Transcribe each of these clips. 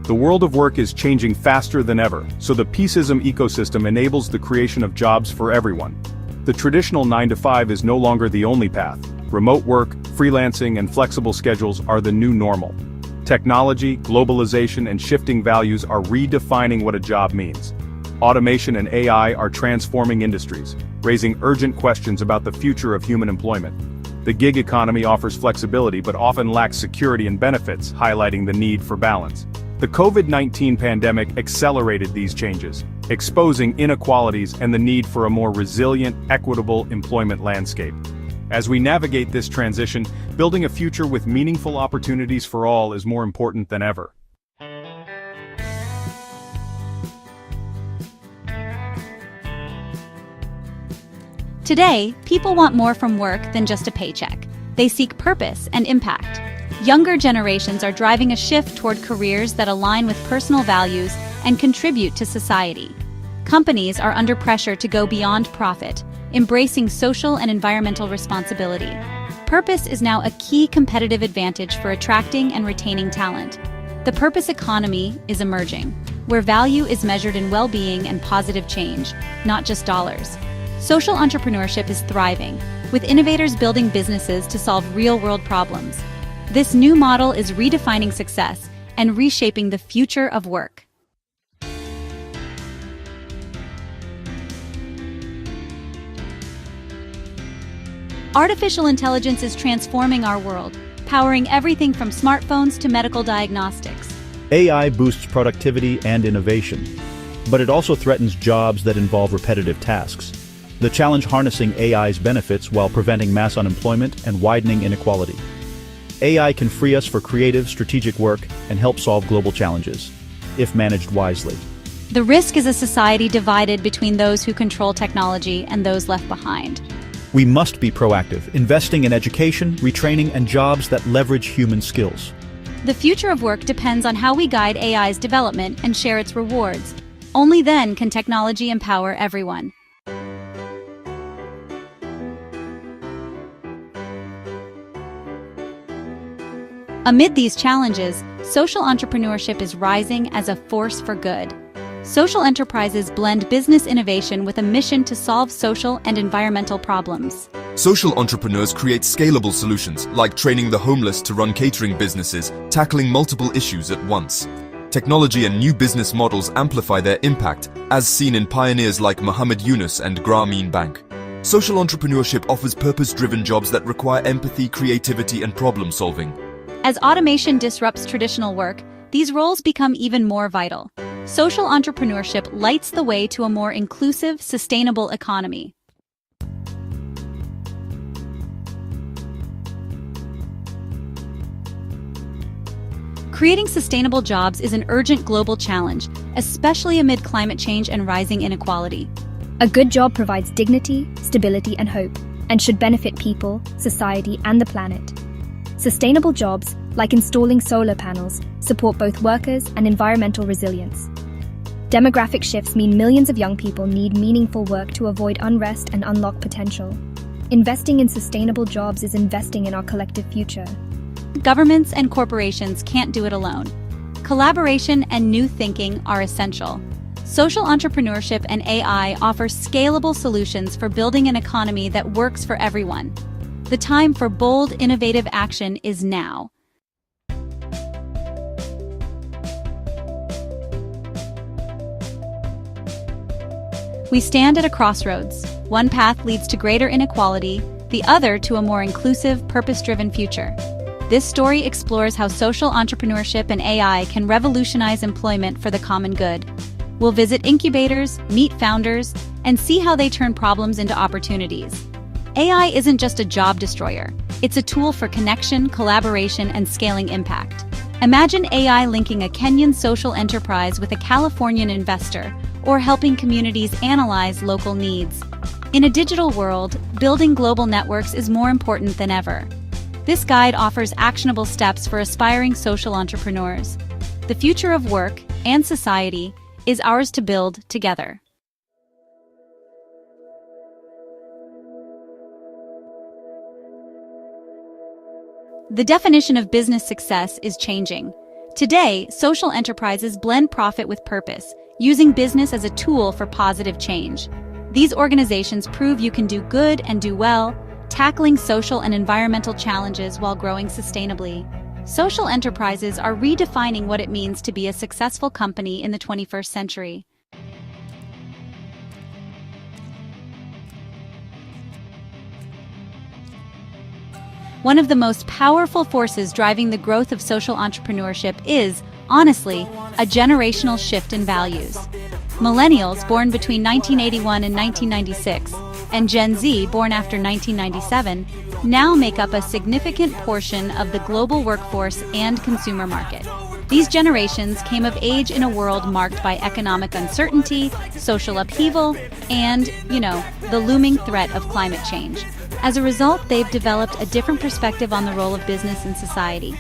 The world of work is changing faster than ever, so the peaceism ecosystem enables the creation of jobs for everyone. The traditional 9-to-5 is no longer the only path. Remote work, freelancing, and flexible schedules are the new normal. Technology, globalization, and shifting values are redefining what a job means. Automation and AI are transforming industries, raising urgent questions about the future of human employment. The gig economy offers flexibility but often lacks security and benefits, highlighting the need for balance. The COVID-19 pandemic accelerated these changes, exposing inequalities and the need for a more resilient, equitable employment landscape. As we navigate this transition, building a future with meaningful opportunities for all is more important than ever. Today, people want more from work than just a paycheck. They seek purpose and impact. Younger generations are driving a shift toward careers that align with personal values and contribute to society. Companies are under pressure to go beyond profit, embracing social and environmental responsibility. Purpose is now a key competitive advantage for attracting and retaining talent. The purpose economy is emerging, where value is measured in well-being and positive change, not just dollars. Social entrepreneurship is thriving, with innovators building businesses to solve real-world problems. This new model is redefining success and reshaping the future of work. Artificial intelligence is transforming our world, powering everything from smartphones to medical diagnostics. AI boosts productivity and innovation, but it also threatens jobs that involve repetitive tasks. The challenge harnessing AI's benefits while preventing mass unemployment and widening inequality. AI can free us for creative, strategic work and help solve global challenges, if managed wisely. The risk is a society divided between those who control technology and those left behind. We must be proactive, investing in education, retraining, and jobs that leverage human skills. The future of work depends on how we guide AI's development and share its rewards. Only then can technology empower everyone. Amid these challenges, social entrepreneurship is rising as a force for good. Social enterprises blend business innovation with a mission to solve social and environmental problems. Social entrepreneurs create scalable solutions, like training the homeless to run catering businesses, tackling multiple issues at once. Technology and new business models amplify their impact, as seen in pioneers like Muhammad Yunus and Grameen Bank. Social entrepreneurship offers purpose-driven jobs that require empathy, creativity, and problem-solving. As automation disrupts traditional work, these roles become even more vital. Social entrepreneurship lights the way to a more inclusive, sustainable economy. Creating sustainable jobs is an urgent global challenge, especially amid climate change and rising inequality. A good job provides dignity, stability, and hope, and should benefit people, society, and the planet. Sustainable jobs, like installing solar panels, support both workers and environmental resilience. Demographic shifts mean millions of young people need meaningful work to avoid unrest and unlock potential. Investing in sustainable jobs is investing in our collective future. Governments and corporations can't do it alone. Collaboration and new thinking are essential. Social entrepreneurship and AI offer scalable solutions for building an economy that works for everyone. The time for bold, innovative action is now. We stand at a crossroads. One path leads to greater inequality, the other to a more inclusive, purpose-driven future. This story explores how social entrepreneurship and AI can revolutionize employment for the common good. We'll visit incubators, meet founders, and see how they turn problems into opportunities. AI isn't just a job destroyer. It's a tool for connection, collaboration, and scaling impact. Imagine AI linking a Kenyan social enterprise with a Californian investor, or helping communities analyze local needs. In a digital world, building global networks is more important than ever. This guide offers actionable steps for aspiring social entrepreneurs. The future of work and society is ours to build together. The definition of business success is changing. Today, social enterprises blend profit with purpose, using business as a tool for positive change. These organizations prove you can do good and do well, tackling social and environmental challenges while growing sustainably. Social enterprises are redefining what it means to be a successful company in the 21st century. One of the most powerful forces driving the growth of social entrepreneurship is, honestly, a generational shift in values. Millennials born between 1981 and 1996, and Gen Z born after 1997, now make up a significant portion of the global workforce and consumer market. These generations came of age in a world marked by economic uncertainty, social upheaval, and, the looming threat of climate change. As a result, they've developed a different perspective on the role of business in society.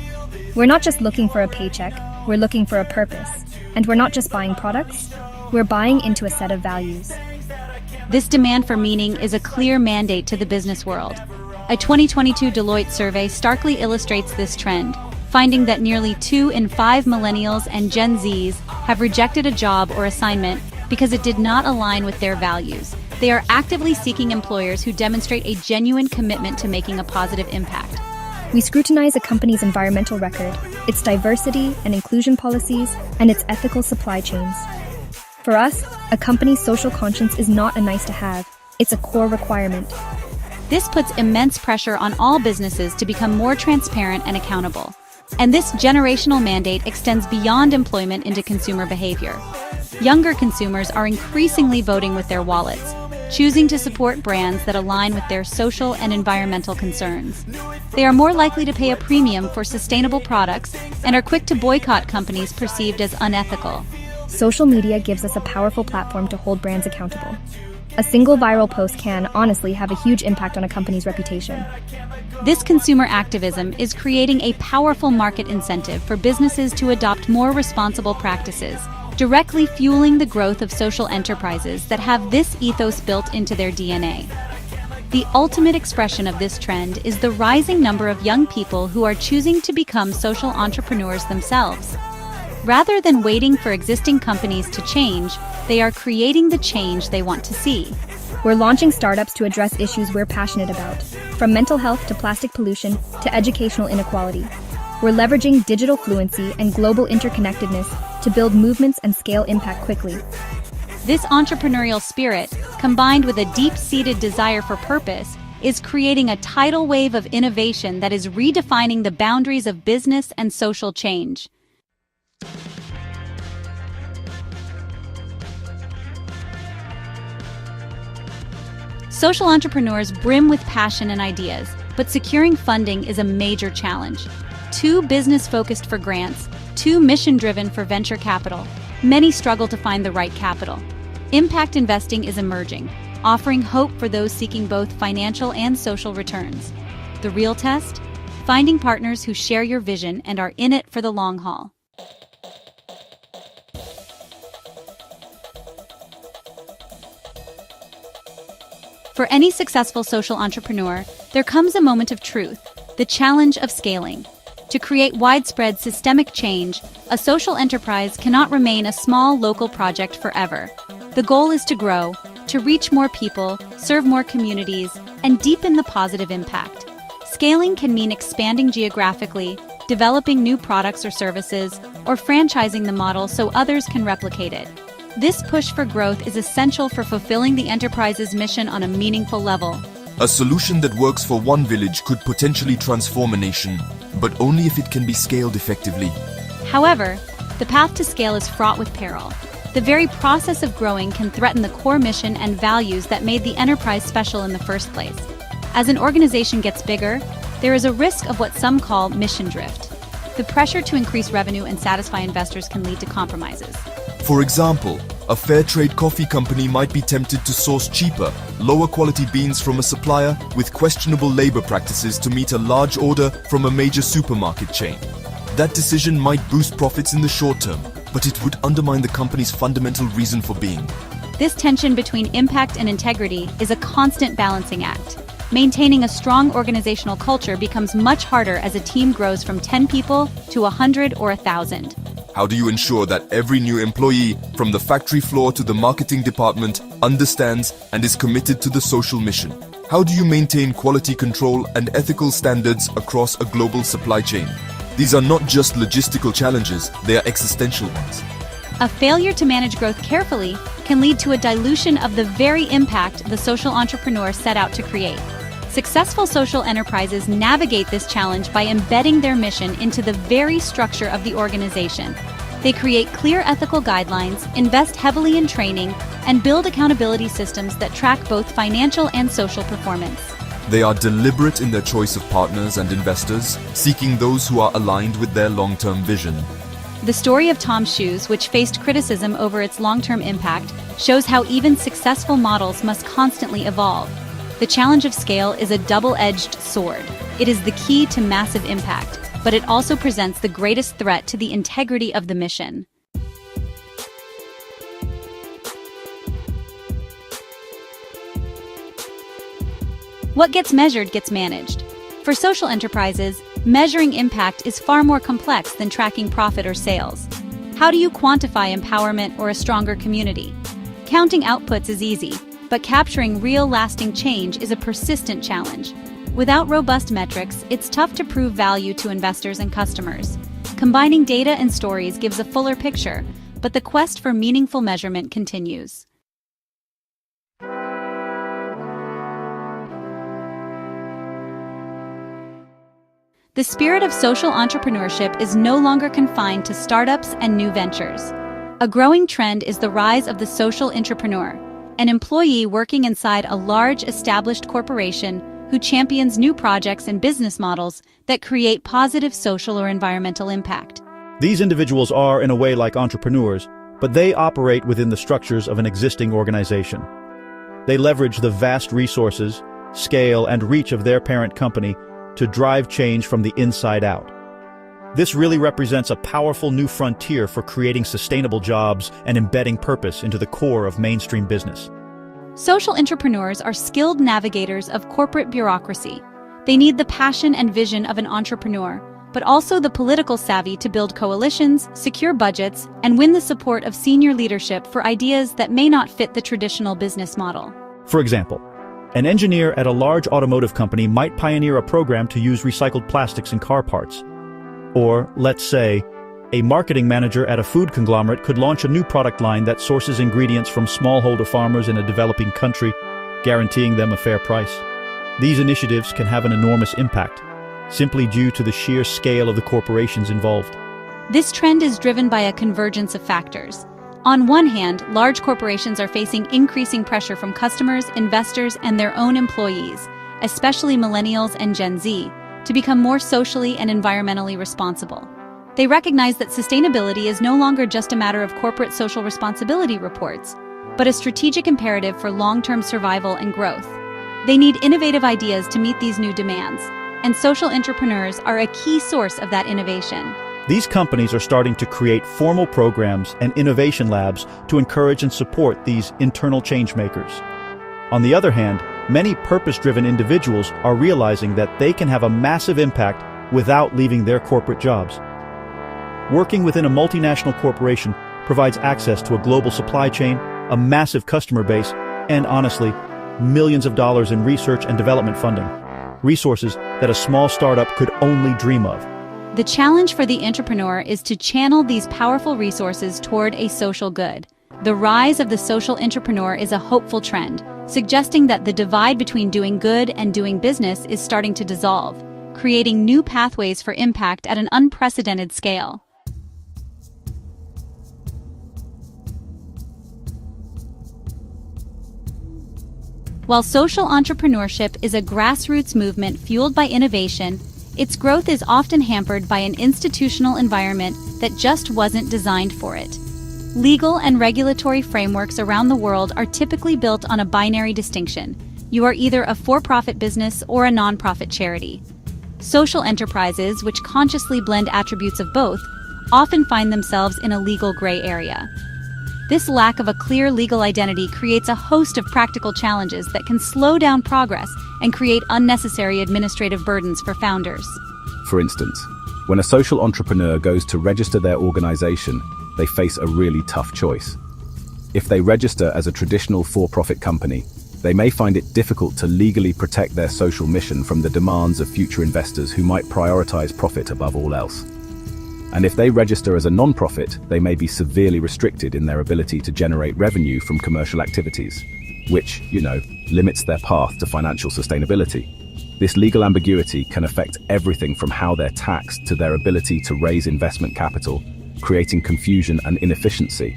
We're not just looking for a paycheck, we're looking for a purpose. And we're not just buying products, we're buying into a set of values. This demand for meaning is a clear mandate to the business world. A 2022 Deloitte survey starkly illustrates this trend, finding that nearly 2 in 5 millennials and Gen Zs have rejected a job or assignment because it did not align with their values. They are actively seeking employers who demonstrate a genuine commitment to making a positive impact. We scrutinize a company's environmental record, its diversity and inclusion policies, and its ethical supply chains. For us, a company's social conscience is not a nice-to-have, it's a core requirement. This puts immense pressure on all businesses to become more transparent and accountable. And this generational mandate extends beyond employment into consumer behavior. Younger consumers are increasingly voting with their wallets, choosing to support brands that align with their social and environmental concerns. They are more likely to pay a premium for sustainable products and are quick to boycott companies perceived as unethical. Social media gives us a powerful platform to hold brands accountable. A single viral post can, honestly, have a huge impact on a company's reputation. This consumer activism is creating a powerful market incentive for businesses to adopt more responsible practices, directly fueling the growth of social enterprises that have this ethos built into their DNA. The ultimate expression of this trend is the rising number of young people who are choosing to become social entrepreneurs themselves. Rather than waiting for existing companies to change, they are creating the change they want to see. We're launching startups to address issues we're passionate about, from mental health to plastic pollution to educational inequality. We're leveraging digital fluency and global interconnectedness to build movements and scale impact quickly. This entrepreneurial spirit, combined with a deep-seated desire for purpose, is creating a tidal wave of innovation that is redefining the boundaries of business and social change. Social entrepreneurs brim with passion and ideas, but securing funding is a major challenge. Too business-focused for grants, too mission-driven for venture capital. Many struggle to find the right capital. Impact investing is emerging, offering hope for those seeking both financial and social returns. The real test? Finding partners who share your vision and are in it for the long haul. For any successful social entrepreneur, there comes a moment of truth, the challenge of scaling. To create widespread systemic change, a social enterprise cannot remain a small local project forever. The goal is to grow, to reach more people, serve more communities, and deepen the positive impact. Scaling can mean expanding geographically, developing new products or services, or franchising the model so others can replicate it. This push for growth is essential for fulfilling the enterprise's mission on a meaningful level. A solution that works for one village could potentially transform a nation, but only if it can be scaled effectively. However, the path to scale is fraught with peril. The very process of growing can threaten the core mission and values that made the enterprise special in the first place. As an organization gets bigger, there is a risk of what some call mission drift. The pressure to increase revenue and satisfy investors can lead to compromises. For example, a fair trade coffee company might be tempted to source cheaper, lower quality beans from a supplier with questionable labor practices to meet a large order from a major supermarket chain. That decision might boost profits in the short term, but it would undermine the company's fundamental reason for being. This tension between impact and integrity is a constant balancing act. Maintaining a strong organizational culture becomes much harder as a team grows from 10 people to 100 or 1,000. How do you ensure that every new employee, from the factory floor to the marketing department, understands and is committed to the social mission? How do you maintain quality control and ethical standards across a global supply chain? These are not just logistical challenges, they are existential ones. A failure to manage growth carefully can lead to a dilution of the very impact the social entrepreneur set out to create. Successful social enterprises navigate this challenge by embedding their mission into the very structure of the organization. They create clear ethical guidelines, invest heavily in training, and build accountability systems that track both financial and social performance. They are deliberate in their choice of partners and investors, seeking those who are aligned with their long-term vision. The story of Tom's Shoes, which faced criticism over its long-term impact, shows how even successful models must constantly evolve. The challenge of scale is a double-edged sword. It is the key to massive impact, but it also presents the greatest threat to the integrity of the mission. What gets measured gets managed. For social enterprises, measuring impact is far more complex than tracking profit or sales. How do you quantify empowerment or a stronger community? Counting outputs is easy, but capturing real lasting change is a persistent challenge. Without robust metrics, it's tough to prove value to investors and customers. Combining data and stories gives a fuller picture, but the quest for meaningful measurement continues. The spirit of social entrepreneurship is no longer confined to startups and new ventures. A growing trend is the rise of the social entrepreneur, an employee working inside a large established corporation who champions new projects and business models that create positive social or environmental impact. These individuals are, in a way, like entrepreneurs, but they operate within the structures of an existing organization. They leverage the vast resources, scale, and reach of their parent company to drive change from the inside out. This really represents a powerful new frontier for creating sustainable jobs and embedding purpose into the core of mainstream business. Social entrepreneurs are skilled navigators of corporate bureaucracy. They need the passion and vision of an entrepreneur, but also the political savvy to build coalitions, secure budgets, and win the support of senior leadership for ideas that may not fit the traditional business model. For example, an engineer at a large automotive company might pioneer a program to use recycled plastics in car parts. Or, let's say, a marketing manager at a food conglomerate could launch a new product line that sources ingredients from smallholder farmers in a developing country, guaranteeing them a fair price. These initiatives can have an enormous impact, simply due to the sheer scale of the corporations involved. This trend is driven by a convergence of factors. On one hand, large corporations are facing increasing pressure from customers, investors, and their own employees, especially millennials and Gen Z, to become more socially and environmentally responsible. They recognize that sustainability is no longer just a matter of corporate social responsibility reports, but a strategic imperative for long-term survival and growth. They need innovative ideas to meet these new demands, and social entrepreneurs are a key source of that innovation. These companies are starting to create formal programs and innovation labs to encourage and support these internal changemakers. On the other hand, many purpose-driven individuals are realizing that they can have a massive impact without leaving their corporate jobs. Working within a multinational corporation provides access to a global supply chain, a massive customer base, and honestly, millions of dollars in research and development funding, resources that a small startup could only dream of. The challenge for the entrepreneur is to channel these powerful resources toward a social good. The rise of the social entrepreneur is a hopeful trend, suggesting that the divide between doing good and doing business is starting to dissolve, creating new pathways for impact at an unprecedented scale. While social entrepreneurship is a grassroots movement fueled by innovation, its growth is often hampered by an institutional environment that just wasn't designed for it. Legal and regulatory frameworks around the world are typically built on a binary distinction. You are either a for-profit business or a non-profit charity. Social enterprises, which consciously blend attributes of both, often find themselves in a legal gray area. This lack of a clear legal identity creates a host of practical challenges that can slow down progress and create unnecessary administrative burdens for founders. For instance, when a social entrepreneur goes to register their organization, they face a really tough choice. If they register as a traditional for-profit company, they may find it difficult to legally protect their social mission from the demands of future investors who might prioritize profit above all else. And if they register as a non-profit, they may be severely restricted in their ability to generate revenue from commercial activities, which, limits their path to financial sustainability. This legal ambiguity can affect everything from how they're taxed to their ability to raise investment capital, creating confusion and inefficiency.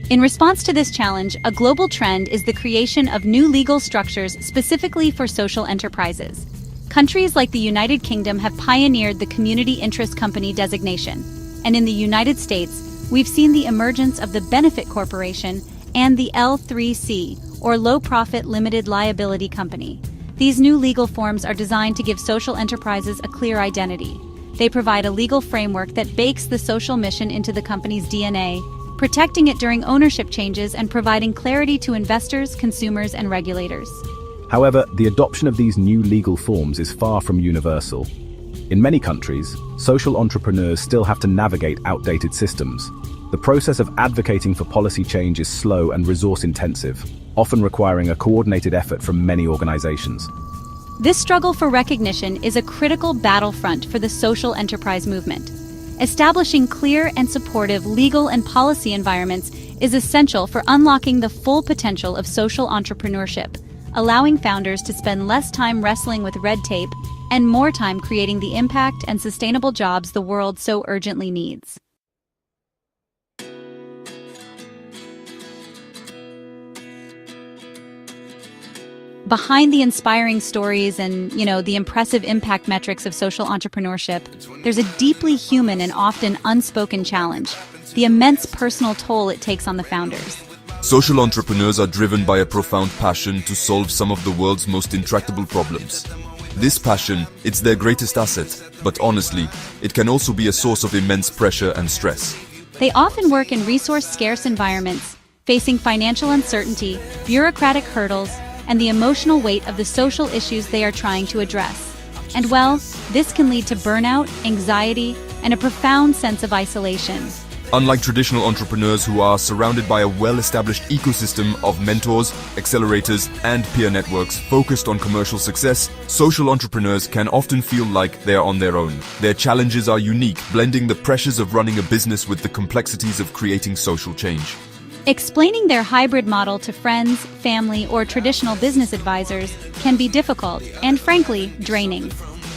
In response to this challenge, a global trend is the creation of new legal structures specifically for social enterprises. Countries like the United Kingdom have pioneered the community interest company designation, and in the United States, we've seen the emergence of the benefit corporation and the L3C, or low-profit limited liability company. These new legal forms are designed to give social enterprises a clear identity. They provide a legal framework that bakes the social mission into the company's DNA, protecting it during ownership changes and providing clarity to investors, consumers, and regulators. However, the adoption of these new legal forms is far from universal. In many countries, social entrepreneurs still have to navigate outdated systems. The process of advocating for policy change is slow and resource-intensive, often requiring a coordinated effort from many organizations. This struggle for recognition is a critical battlefront for the social enterprise movement. Establishing clear and supportive legal and policy environments is essential for unlocking the full potential of social entrepreneurship, allowing founders to spend less time wrestling with red tape and more time creating the impact and sustainable jobs the world so urgently needs. Behind the inspiring stories and, the impressive impact metrics of social entrepreneurship, there's a deeply human and often unspoken challenge: the immense personal toll it takes on the founders. Social entrepreneurs are driven by a profound passion to solve some of the world's most intractable problems. This passion, it's their greatest asset, but honestly, it can also be a source of immense pressure and stress. They often work in resource-scarce environments, facing financial uncertainty, bureaucratic hurdles, and the emotional weight of the social issues they are trying to address. And this can lead to burnout, anxiety, and a profound sense of isolation. Unlike traditional entrepreneurs who are surrounded by a well-established ecosystem of mentors, accelerators, and peer networks focused on commercial success, social entrepreneurs can often feel like they are on their own. Their challenges are unique, blending the pressures of running a business with the complexities of creating social change. Explaining their hybrid model to friends, family, or traditional business advisors can be difficult and, frankly, draining.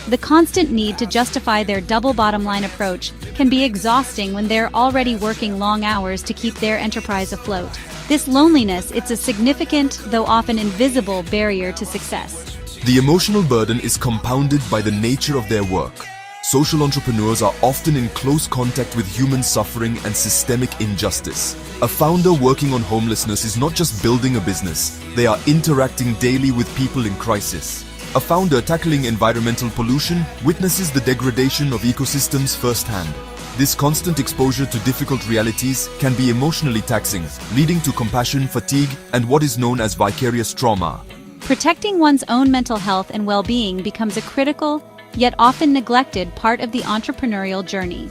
The constant need to justify their double bottom-line approach can be exhausting when they're already working long hours to keep their enterprise afloat. This loneliness, it's a significant, though often invisible, barrier to success. The emotional burden is compounded by the nature of their work. Social entrepreneurs are often in close contact with human suffering and systemic injustice. A founder working on homelessness is not just building a business, they are interacting daily with people in crisis. A founder tackling environmental pollution witnesses the degradation of ecosystems firsthand. This constant exposure to difficult realities can be emotionally taxing, leading to compassion fatigue and what is known as vicarious trauma. Protecting one's own mental health and well-being becomes a critical, yet often neglected part of the entrepreneurial journey.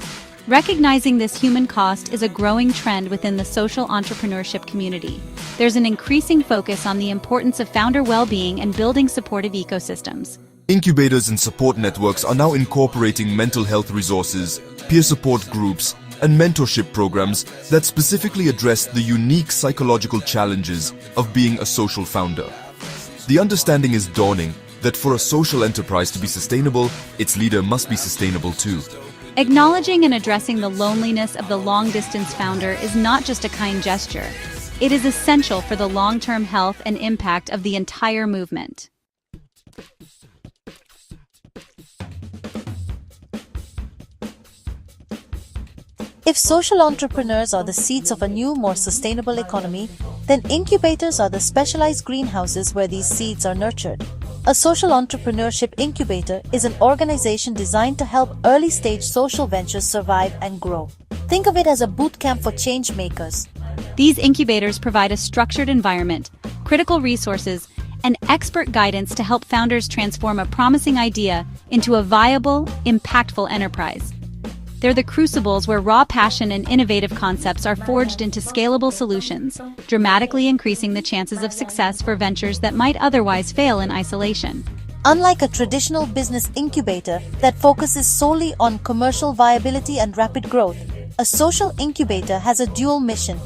Recognizing this human cost is a growing trend within the social entrepreneurship community. There's an increasing focus on the importance of founder well-being and building supportive ecosystems. Incubators and support networks are now incorporating mental health resources, peer support groups, and mentorship programs that specifically address the unique psychological challenges of being a social founder. The understanding is dawning that for a social enterprise to be sustainable, its leader must be sustainable too. Acknowledging and addressing the loneliness of the long-distance founder is not just a kind gesture. It is essential for the long-term health and impact of the entire movement. If social entrepreneurs are the seeds of a new, more sustainable economy, then incubators are the specialized greenhouses where these seeds are nurtured. A social entrepreneurship incubator is an organization designed to help early-stage social ventures survive and grow. Think of it as a boot camp for change makers. These incubators provide a structured environment, critical resources, and expert guidance to help founders transform a promising idea into a viable, impactful enterprise. They're the crucibles where raw passion and innovative concepts are forged into scalable solutions, dramatically increasing the chances of success for ventures that might otherwise fail in isolation. Unlike a traditional business incubator that focuses solely on commercial viability and rapid growth, a social incubator has a dual mission.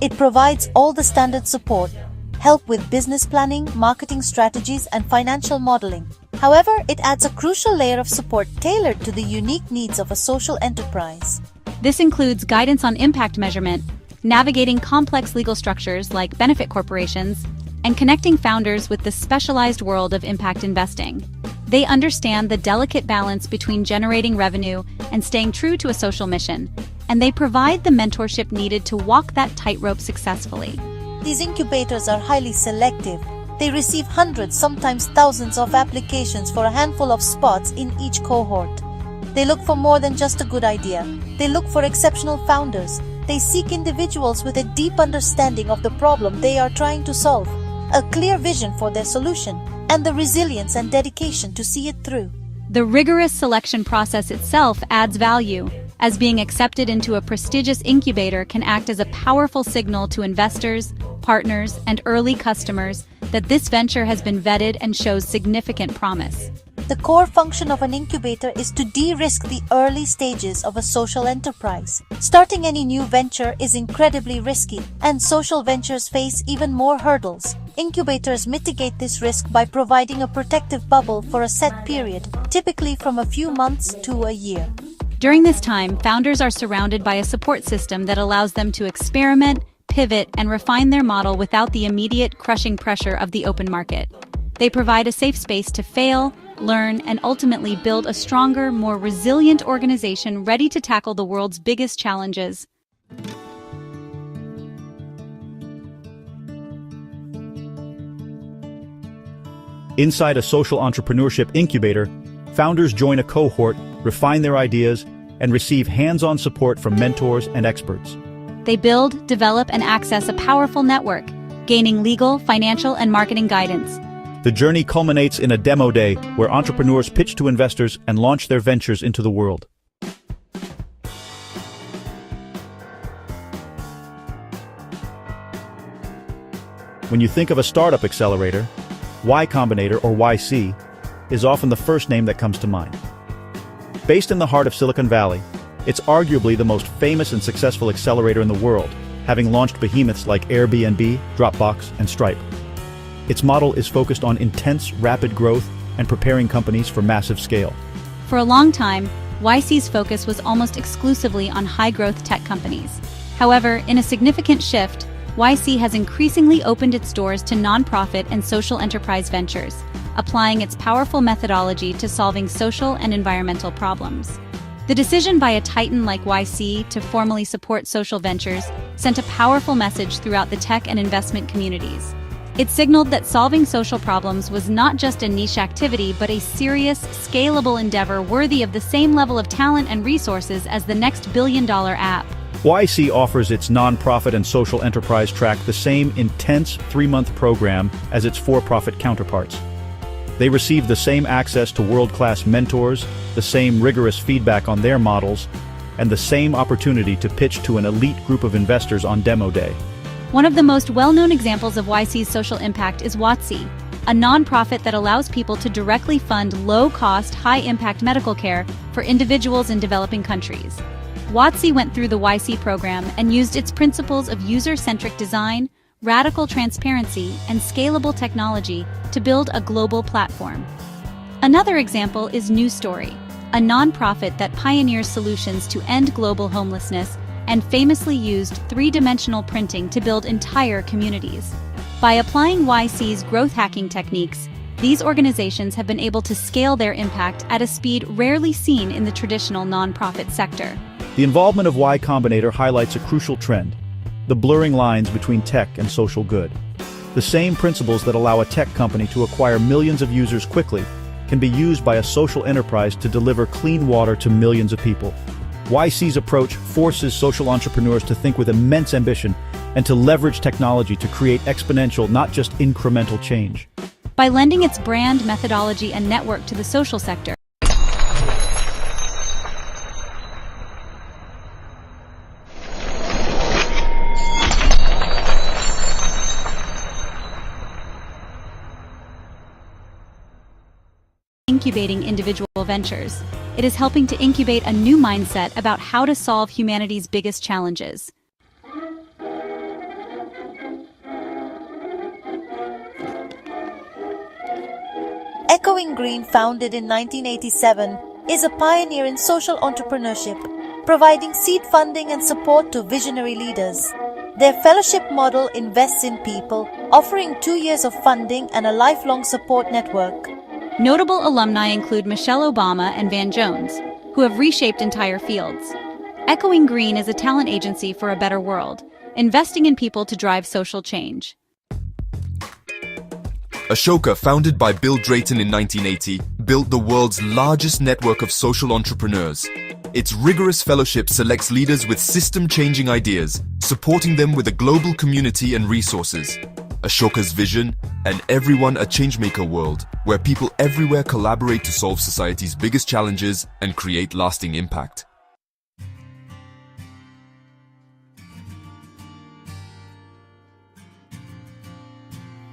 It provides all the standard support, help with business planning, marketing strategies, and financial modeling. However, it adds a crucial layer of support tailored to the unique needs of a social enterprise. This includes guidance on impact measurement, navigating complex legal structures like benefit corporations, and connecting founders with the specialized world of impact investing. They understand the delicate balance between generating revenue and staying true to a social mission, and they provide the mentorship needed to walk that tightrope successfully. These incubators are highly selective. They receive hundreds, sometimes thousands of applications for a handful of spots in each cohort. They look for more than just a good idea. They look for exceptional founders. They seek individuals with a deep understanding of the problem they are trying to solve, a clear vision for their solution, and the resilience and dedication to see it through. The rigorous selection process itself adds value, as being accepted into a prestigious incubator can act as a powerful signal to investors, partners, and early customers that this venture has been vetted and shows significant promise. The core function of an incubator is to de-risk the early stages of a social enterprise. Starting any new venture is incredibly risky, and social ventures face even more hurdles. Incubators mitigate this risk by providing a protective bubble for a set period, typically from a few months to a year. During this time, founders are surrounded by a support system that allows them to experiment, pivot, and refine their model without the immediate crushing pressure of the open market. They provide a safe space to fail, learn, and ultimately build a stronger, more resilient organization ready to tackle the world's biggest challenges. Inside a social entrepreneurship incubator, founders join a cohort, refine their ideas, and receive hands-on support from mentors and experts. They build, develop, and access a powerful network, gaining legal, financial, and marketing guidance. The journey culminates in a demo day where entrepreneurs pitch to investors and launch their ventures into the world. When you think of a startup accelerator, Y Combinator, or YC, is often the first name that comes to mind. Based in the heart of Silicon Valley, it's arguably the most famous and successful accelerator in the world, having launched behemoths like Airbnb, Dropbox, and Stripe. Its model is focused on intense, rapid growth and preparing companies for massive scale. For a long time, YC's focus was almost exclusively on high-growth tech companies. However, in a significant shift, YC has increasingly opened its doors to nonprofit and social enterprise ventures, applying its powerful methodology to solving social and environmental problems. The decision by a titan like YC to formally support social ventures sent a powerful message throughout the tech and investment communities. It signaled that solving social problems was not just a niche activity, but a serious, scalable endeavor worthy of the same level of talent and resources as the next billion-dollar app. YC offers its nonprofit and social enterprise track the same intense 3-month program as its for-profit counterparts. They receive the same access to world-class mentors, the same rigorous feedback on their models, and the same opportunity to pitch to an elite group of investors on demo day. One of the most well-known examples of YC's social impact is WOTC, a nonprofit that allows people to directly fund low-cost, high-impact medical care for individuals in developing countries. WOTC went through the YC program and used its principles of user-centric design, radical transparency, and scalable technology to build a global platform. Another example is New Story, a nonprofit that pioneers solutions to end global homelessness and famously used 3-dimensional printing to build entire communities. By applying YC's growth hacking techniques, these organizations have been able to scale their impact at a speed rarely seen in the traditional nonprofit sector. The involvement of Y Combinator highlights a crucial trend: the blurring lines between tech and social good. The same principles that allow a tech company to acquire millions of users quickly can be used by a social enterprise to deliver clean water to millions of people. YC's approach forces social entrepreneurs to think with immense ambition and to leverage technology to create exponential, not just incremental change. By lending its brand, methodology, and network to the social sector, incubating individual ventures, it is helping to incubate a new mindset about how to solve humanity's biggest challenges. Echoing Green, founded in 1987, is a pioneer in social entrepreneurship, providing seed funding and support to visionary leaders. Their fellowship model invests in people, offering 2 years of funding and a lifelong support network. Notable alumni include Michelle Obama and Van Jones, who have reshaped entire fields. Echoing Green is a talent agency for a better world, investing in people to drive social change. Ashoka, founded by Bill Drayton in 1980, built the world's largest network of social entrepreneurs. Its rigorous fellowship selects leaders with system-changing ideas, supporting them with a global community and resources. Ashoka's vision, an everyone a changemaker world, where people everywhere collaborate to solve society's biggest challenges and create lasting impact.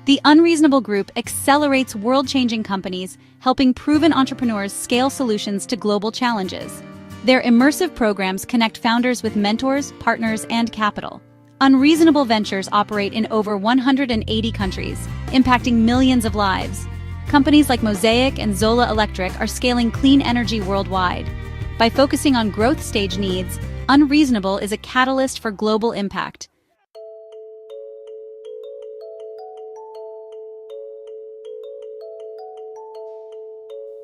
The Unreasonable Group accelerates world-changing companies, helping proven entrepreneurs scale solutions to global challenges. Their immersive programs connect founders with mentors, partners, and capital. Unreasonable Ventures operate in over 180 countries, impacting millions of lives. Companies like Mosaic and Zola Electric are scaling clean energy worldwide. By focusing on growth stage needs, Unreasonable is a catalyst for global impact.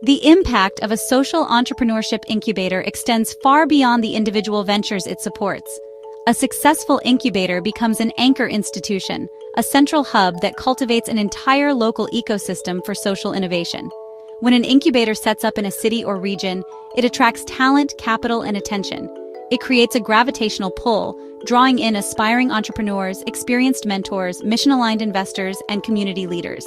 The impact of a social entrepreneurship incubator extends far beyond the individual ventures it supports. A successful incubator becomes an anchor institution, a central hub that cultivates an entire local ecosystem for social innovation. When an incubator sets up in a city or region, it attracts talent, capital, and attention. It creates a gravitational pull, drawing in aspiring entrepreneurs, experienced mentors, mission-aligned investors, and community leaders.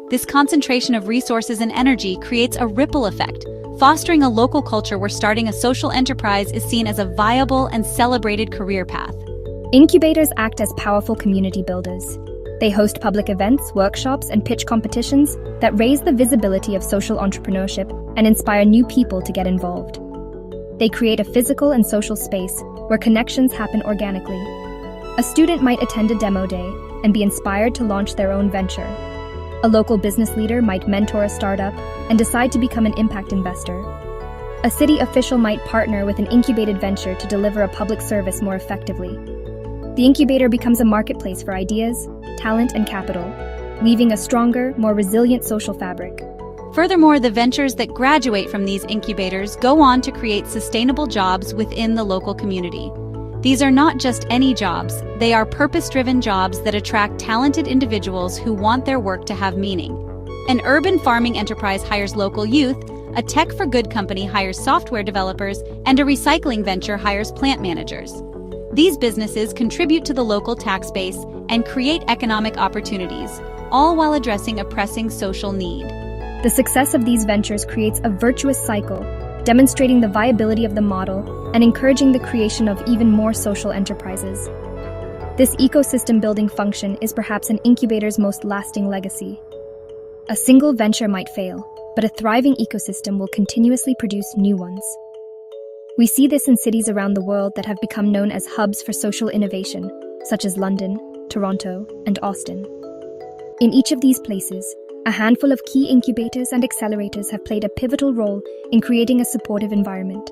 This concentration of resources and energy creates a ripple effect, fostering a local culture where starting a social enterprise is seen as a viable and celebrated career path. Incubators act as powerful community builders. They host public events, workshops, and pitch competitions that raise the visibility of social entrepreneurship and inspire new people to get involved. They create a physical and social space where connections happen organically. A student might attend a demo day and be inspired to launch their own venture. A local business leader might mentor a startup and decide to become an impact investor. A city official might partner with an incubated venture to deliver a public service more effectively. The incubator becomes a marketplace for ideas, talent, and capital, weaving a stronger, more resilient social fabric. Furthermore, the ventures that graduate from these incubators go on to create sustainable jobs within the local community. These are not just any jobs, they are purpose-driven jobs that attract talented individuals who want their work to have meaning. An urban farming enterprise hires local youth, a tech-for-good company hires software developers, and a recycling venture hires plant managers. These businesses contribute to the local tax base and create economic opportunities, all while addressing a pressing social need. The success of these ventures creates a virtuous cycle, demonstrating the viability of the model and encouraging the creation of even more social enterprises. This ecosystem-building function is perhaps an incubator's most lasting legacy. A single venture might fail, but a thriving ecosystem will continuously produce new ones. We see this in cities around the world that have become known as hubs for social innovation, such as London, Toronto, and Austin. In each of these places, a handful of key incubators and accelerators have played a pivotal role in creating a supportive environment.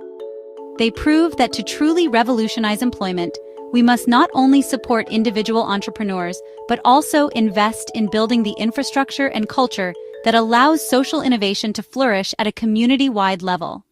They prove that to truly revolutionize employment, we must not only support individual entrepreneurs, but also invest in building the infrastructure and culture that allows social innovation to flourish at a community-wide level.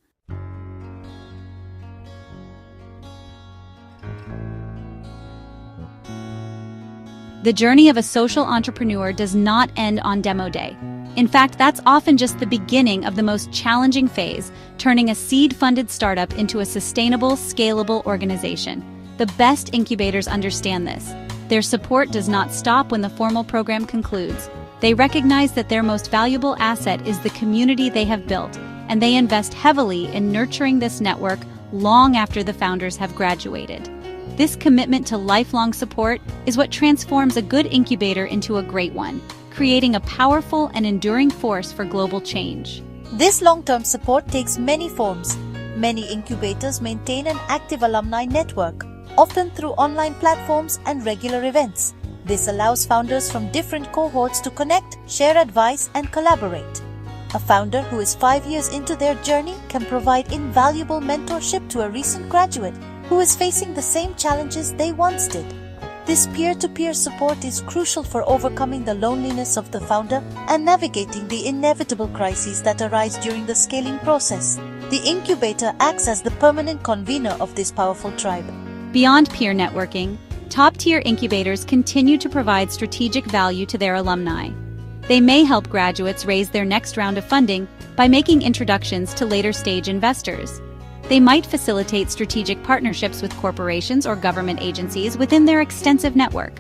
The journey of a social entrepreneur does not end on demo day. In fact, that's often just the beginning of the most challenging phase, turning a seed-funded startup into a sustainable, scalable organization. The best incubators understand this. Their support does not stop when the formal program concludes. They recognize that their most valuable asset is the community they have built, and they invest heavily in nurturing this network long after the founders have graduated. This commitment to lifelong support is what transforms a good incubator into a great one, creating a powerful and enduring force for global change. This long-term support takes many forms. Many incubators maintain an active alumni network, often through online platforms and regular events. This allows founders from different cohorts to connect, share advice, and collaborate. A founder who is 5 years into their journey can provide invaluable mentorship to a recent graduate who is facing the same challenges they once did. This peer-to-peer support is crucial for overcoming the loneliness of the founder and navigating the inevitable crises that arise during the scaling process. The incubator acts as the permanent convener of this powerful tribe. Beyond peer networking, top-tier incubators continue to provide strategic value to their alumni. They may help graduates raise their next round of funding by making introductions to later-stage investors. They might facilitate strategic partnerships with corporations or government agencies within their extensive network.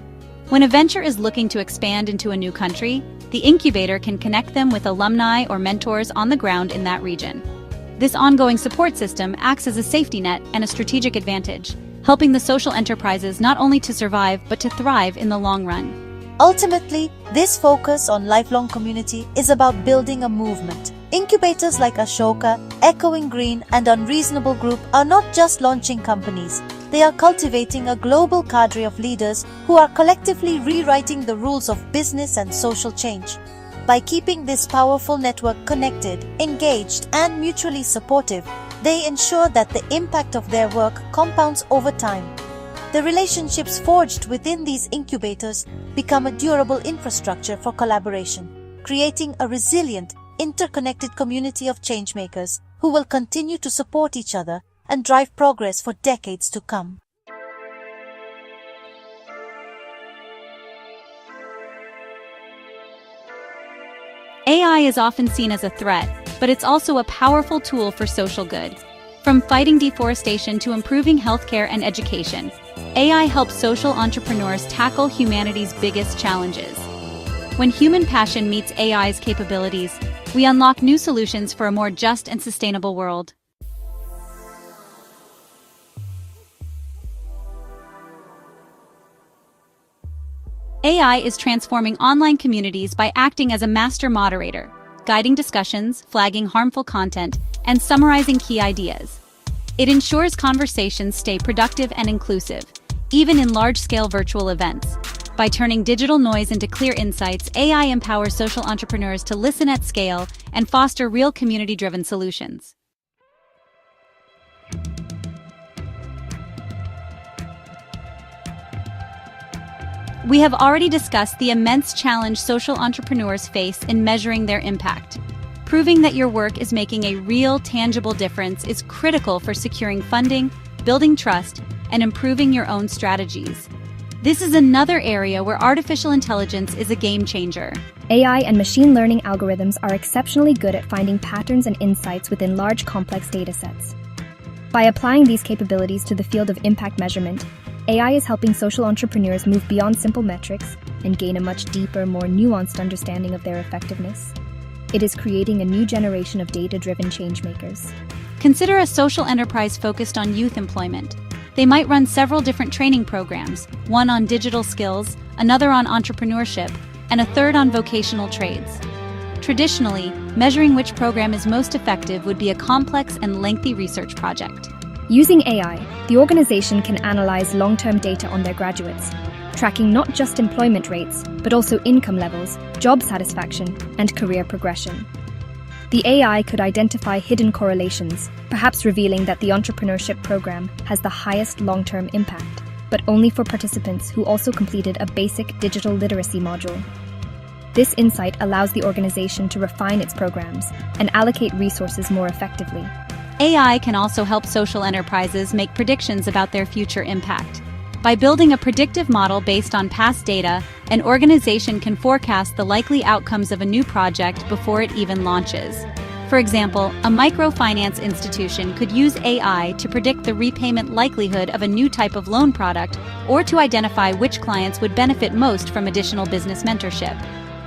When a venture is looking to expand into a new country, the incubator can connect them with alumni or mentors on the ground in that region. This ongoing support system acts as a safety net and a strategic advantage, helping the social enterprises not only to survive but to thrive in the long run. Ultimately, this focus on lifelong community is about building a movement. Incubators like Ashoka, Echoing Green, and Unreasonable Group are not just launching companies. They are cultivating a global cadre of leaders who are collectively rewriting the rules of business and social change. By keeping this powerful network connected, engaged, and mutually supportive, they ensure that the impact of their work compounds over time. The relationships forged within these incubators become a durable infrastructure for collaboration, creating a resilient, interconnected community of changemakers who will continue to support each other and drive progress for decades to come. AI is often seen as a threat, but it's also a powerful tool for social good. From fighting deforestation to improving healthcare and education, AI helps social entrepreneurs tackle humanity's biggest challenges. When human passion meets AI's capabilities, we unlock new solutions for a more just and sustainable world. AI is transforming online communities by acting as a master moderator, guiding discussions, flagging harmful content, and summarizing key ideas. It ensures conversations stay productive and inclusive, even in large-scale virtual events. By turning digital noise into clear insights, AI empowers social entrepreneurs to listen at scale and foster real community-driven solutions. We have already discussed the immense challenge social entrepreneurs face in measuring their impact. Proving that your work is making a real, tangible difference is critical for securing funding, building trust, and improving your own strategies. This is another area where artificial intelligence is a game changer. AI and machine learning algorithms are exceptionally good at finding patterns and insights within large, complex datasets. By applying these capabilities to the field of impact measurement, AI is helping social entrepreneurs move beyond simple metrics and gain a much deeper, more nuanced understanding of their effectiveness. It is creating a new generation of data-driven changemakers. Consider a social enterprise focused on youth employment. They might run several different training programs, one on digital skills, another on entrepreneurship, and a third on vocational trades. Traditionally, measuring which program is most effective would be a complex and lengthy research project. Using AI, the organization can analyze long-term data on their graduates, tracking not just employment rates, but also income levels, job satisfaction, and career progression. The AI could identify hidden correlations, perhaps revealing that the entrepreneurship program has the highest long-term impact, but only for participants who also completed a basic digital literacy module. This insight allows the organization to refine its programs and allocate resources more effectively. AI can also help social enterprises make predictions about their future impact. By building a predictive model based on past data, an organization can forecast the likely outcomes of a new project before it even launches. For example, a microfinance institution could use AI to predict the repayment likelihood of a new type of loan product or to identify which clients would benefit most from additional business mentorship.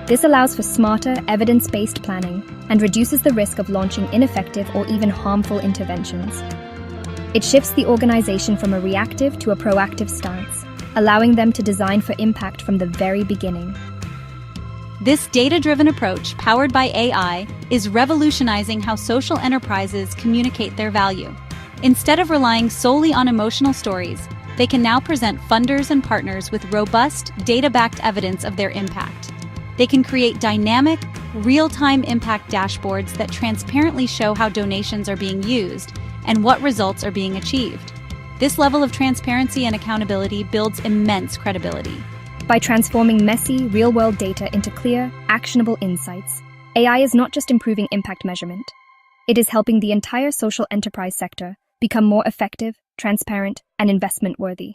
This allows for smarter, evidence-based planning and reduces the risk of launching ineffective or even harmful interventions. It shifts the organization from a reactive to a proactive stance, allowing them to design for impact from the very beginning. This data-driven approach, powered by AI, is revolutionizing how social enterprises communicate their value. Instead of relying solely on emotional stories, they can now present funders and partners with robust, data-backed evidence of their impact. They can create dynamic, real-time impact dashboards that transparently show how donations are being used and what results are being achieved. This level of transparency and accountability builds immense credibility. By transforming messy, real-world data into clear, actionable insights, AI is not just improving impact measurement. It is helping the entire social enterprise sector become more effective, transparent, and investment-worthy.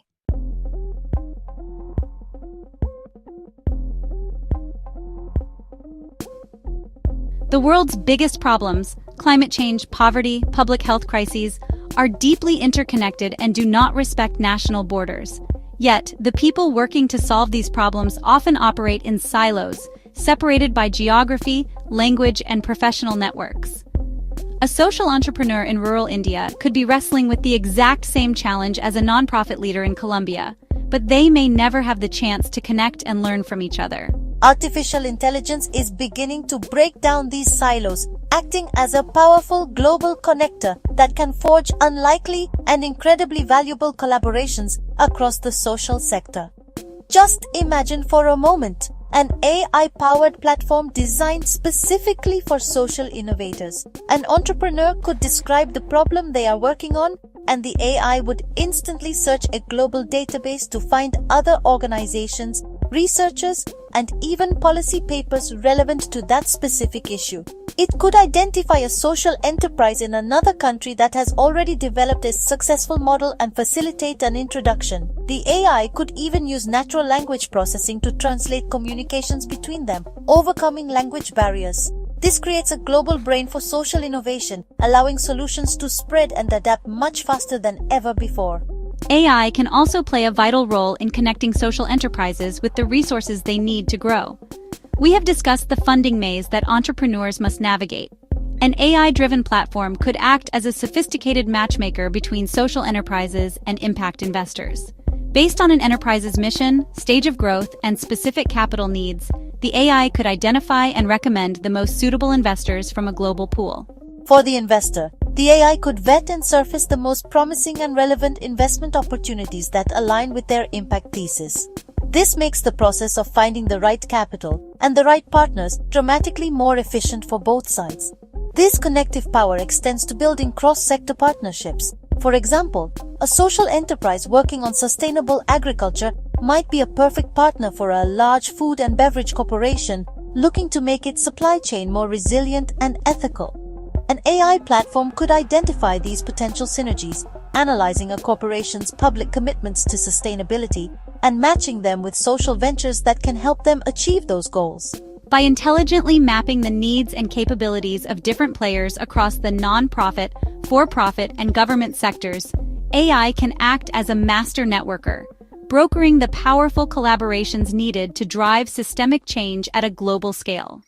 The world's biggest problems, climate change, poverty, public health crises, are deeply interconnected and do not respect national borders. Yet, the people working to solve these problems often operate in silos, separated by geography, language, and professional networks. A social entrepreneur in rural India could be wrestling with the exact same challenge as a nonprofit leader in Colombia, but they may never have the chance to connect and learn from each other. Artificial intelligence is beginning to break down these silos, acting as a powerful global connector that can forge unlikely and incredibly valuable collaborations across the social sector. Just imagine for a moment an AI-powered platform designed specifically for social innovators. An entrepreneur could describe the problem they are working on, and the AI would instantly search a global database to find other organizations, researchers, and even policy papers relevant to that specific issue. It could identify a social enterprise in another country that has already developed a successful model and facilitate an introduction. The AI could even use natural language processing to translate communications between them, overcoming language barriers. This creates a global brain for social innovation, allowing solutions to spread and adapt much faster than ever before. AI can also play a vital role in connecting social enterprises with the resources they need to grow. We have discussed the funding maze that entrepreneurs must navigate. An AI-driven platform could act as a sophisticated matchmaker between social enterprises and impact investors. Based on an enterprise's mission, stage of growth, and specific capital needs, the AI could identify and recommend the most suitable investors from a global pool. For the investor, the AI could vet and surface the most promising and relevant investment opportunities that align with their impact thesis. This makes the process of finding the right capital and the right partners dramatically more efficient for both sides. This connective power extends to building cross-sector partnerships. For example, a social enterprise working on sustainable agriculture might be a perfect partner for a large food and beverage corporation looking to make its supply chain more resilient and ethical. An AI platform could identify these potential synergies, analyzing a corporation's public commitments to sustainability and matching them with social ventures that can help them achieve those goals. By intelligently mapping the needs and capabilities of different players across the nonprofit, for-profit, and government sectors, AI can act as a master networker, brokering the powerful collaborations needed to drive systemic change at a global scale.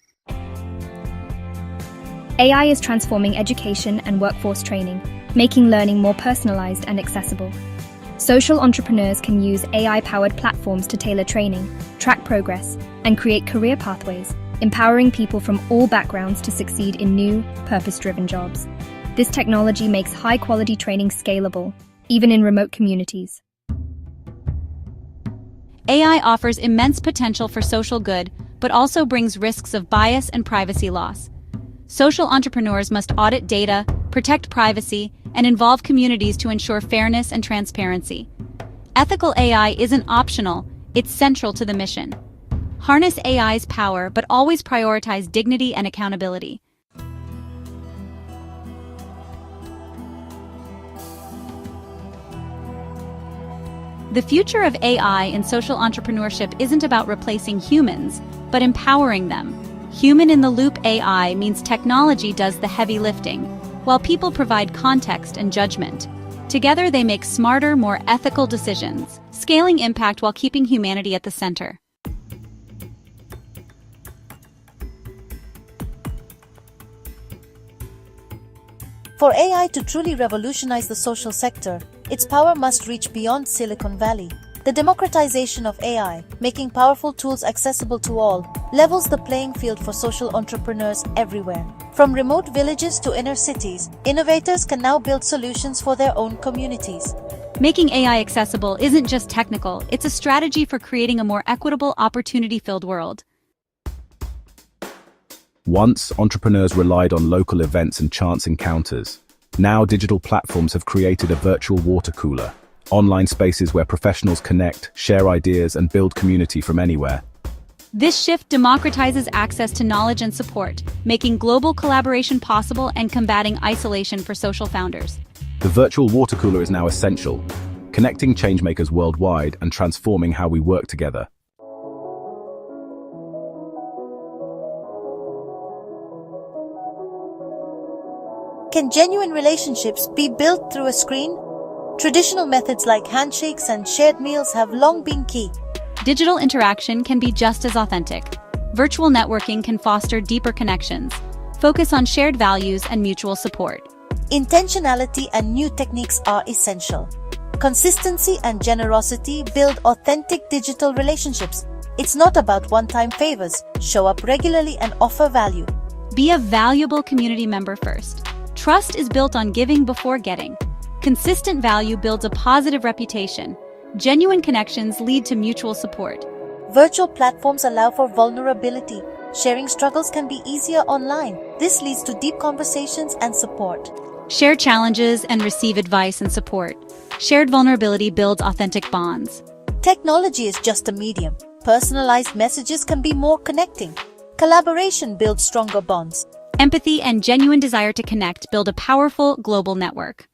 AI is transforming education and workforce training, making learning more personalized and accessible. Social entrepreneurs can use AI-powered platforms to tailor training, track progress, and create career pathways, empowering people from all backgrounds to succeed in new, purpose-driven jobs. This technology makes high-quality training scalable, even in remote communities. AI offers immense potential for social good, but also brings risks of bias and privacy loss. Social entrepreneurs must audit data, protect privacy, and involve communities to ensure fairness and transparency. Ethical AI isn't optional, it's central to the mission. Harness AI's power, but always prioritize dignity and accountability. The future of AI in social entrepreneurship isn't about replacing humans, but empowering them. Human-in-the-loop AI means technology does the heavy lifting, while people provide context and judgment. Together they make smarter, more ethical decisions, scaling impact while keeping humanity at the center. For AI to truly revolutionize the social sector, its power must reach beyond Silicon Valley. The democratization of AI, making powerful tools accessible to all, levels the playing field for social entrepreneurs everywhere. From remote villages to inner cities, innovators can now build solutions for their own communities. Making AI accessible isn't just technical, it's a strategy for creating a more equitable, opportunity-filled world. Once, entrepreneurs relied on local events and chance encounters. Now, digital platforms have created a virtual water cooler, online spaces where professionals connect, share ideas, and build community from anywhere. This shift democratizes access to knowledge and support, making global collaboration possible and combating isolation for social founders. The virtual water cooler is now essential, connecting changemakers worldwide and transforming how we work together. Can genuine relationships be built through a screen? Traditional methods like handshakes and shared meals have long been key. Digital interaction can be just as authentic. Virtual networking can foster deeper connections, focus on shared values and mutual support. Intentionality and new techniques are essential. Consistency and generosity build authentic digital relationships. It's not about one-time favors. Show up regularly and offer value. Be a valuable community member first. Trust is built on giving before getting. Consistent value builds a positive reputation. Genuine connections lead to mutual support. Virtual platforms allow for vulnerability. Sharing struggles can be easier online. This leads to deep conversations and support. Share challenges and receive advice and support. Shared vulnerability builds authentic bonds. Technology is just a medium. Personalized messages can be more connecting. Collaboration builds stronger bonds. Empathy and genuine desire to connect build a powerful global network.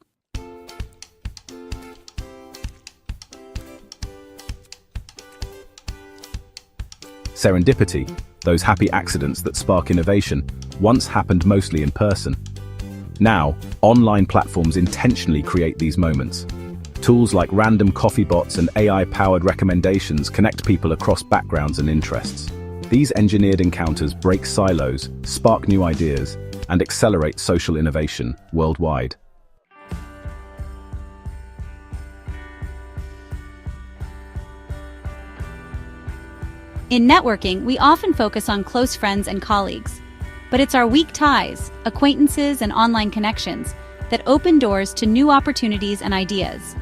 Serendipity, those happy accidents that spark innovation, once happened mostly in person. Now, online platforms intentionally create these moments. Tools like random coffee bots and AI-powered recommendations connect people across backgrounds and interests. These engineered encounters break silos, spark new ideas, and accelerate social innovation worldwide. In networking, we often focus on close friends and colleagues. But it's our weak ties, acquaintances, and online connections that open doors to new opportunities and ideas.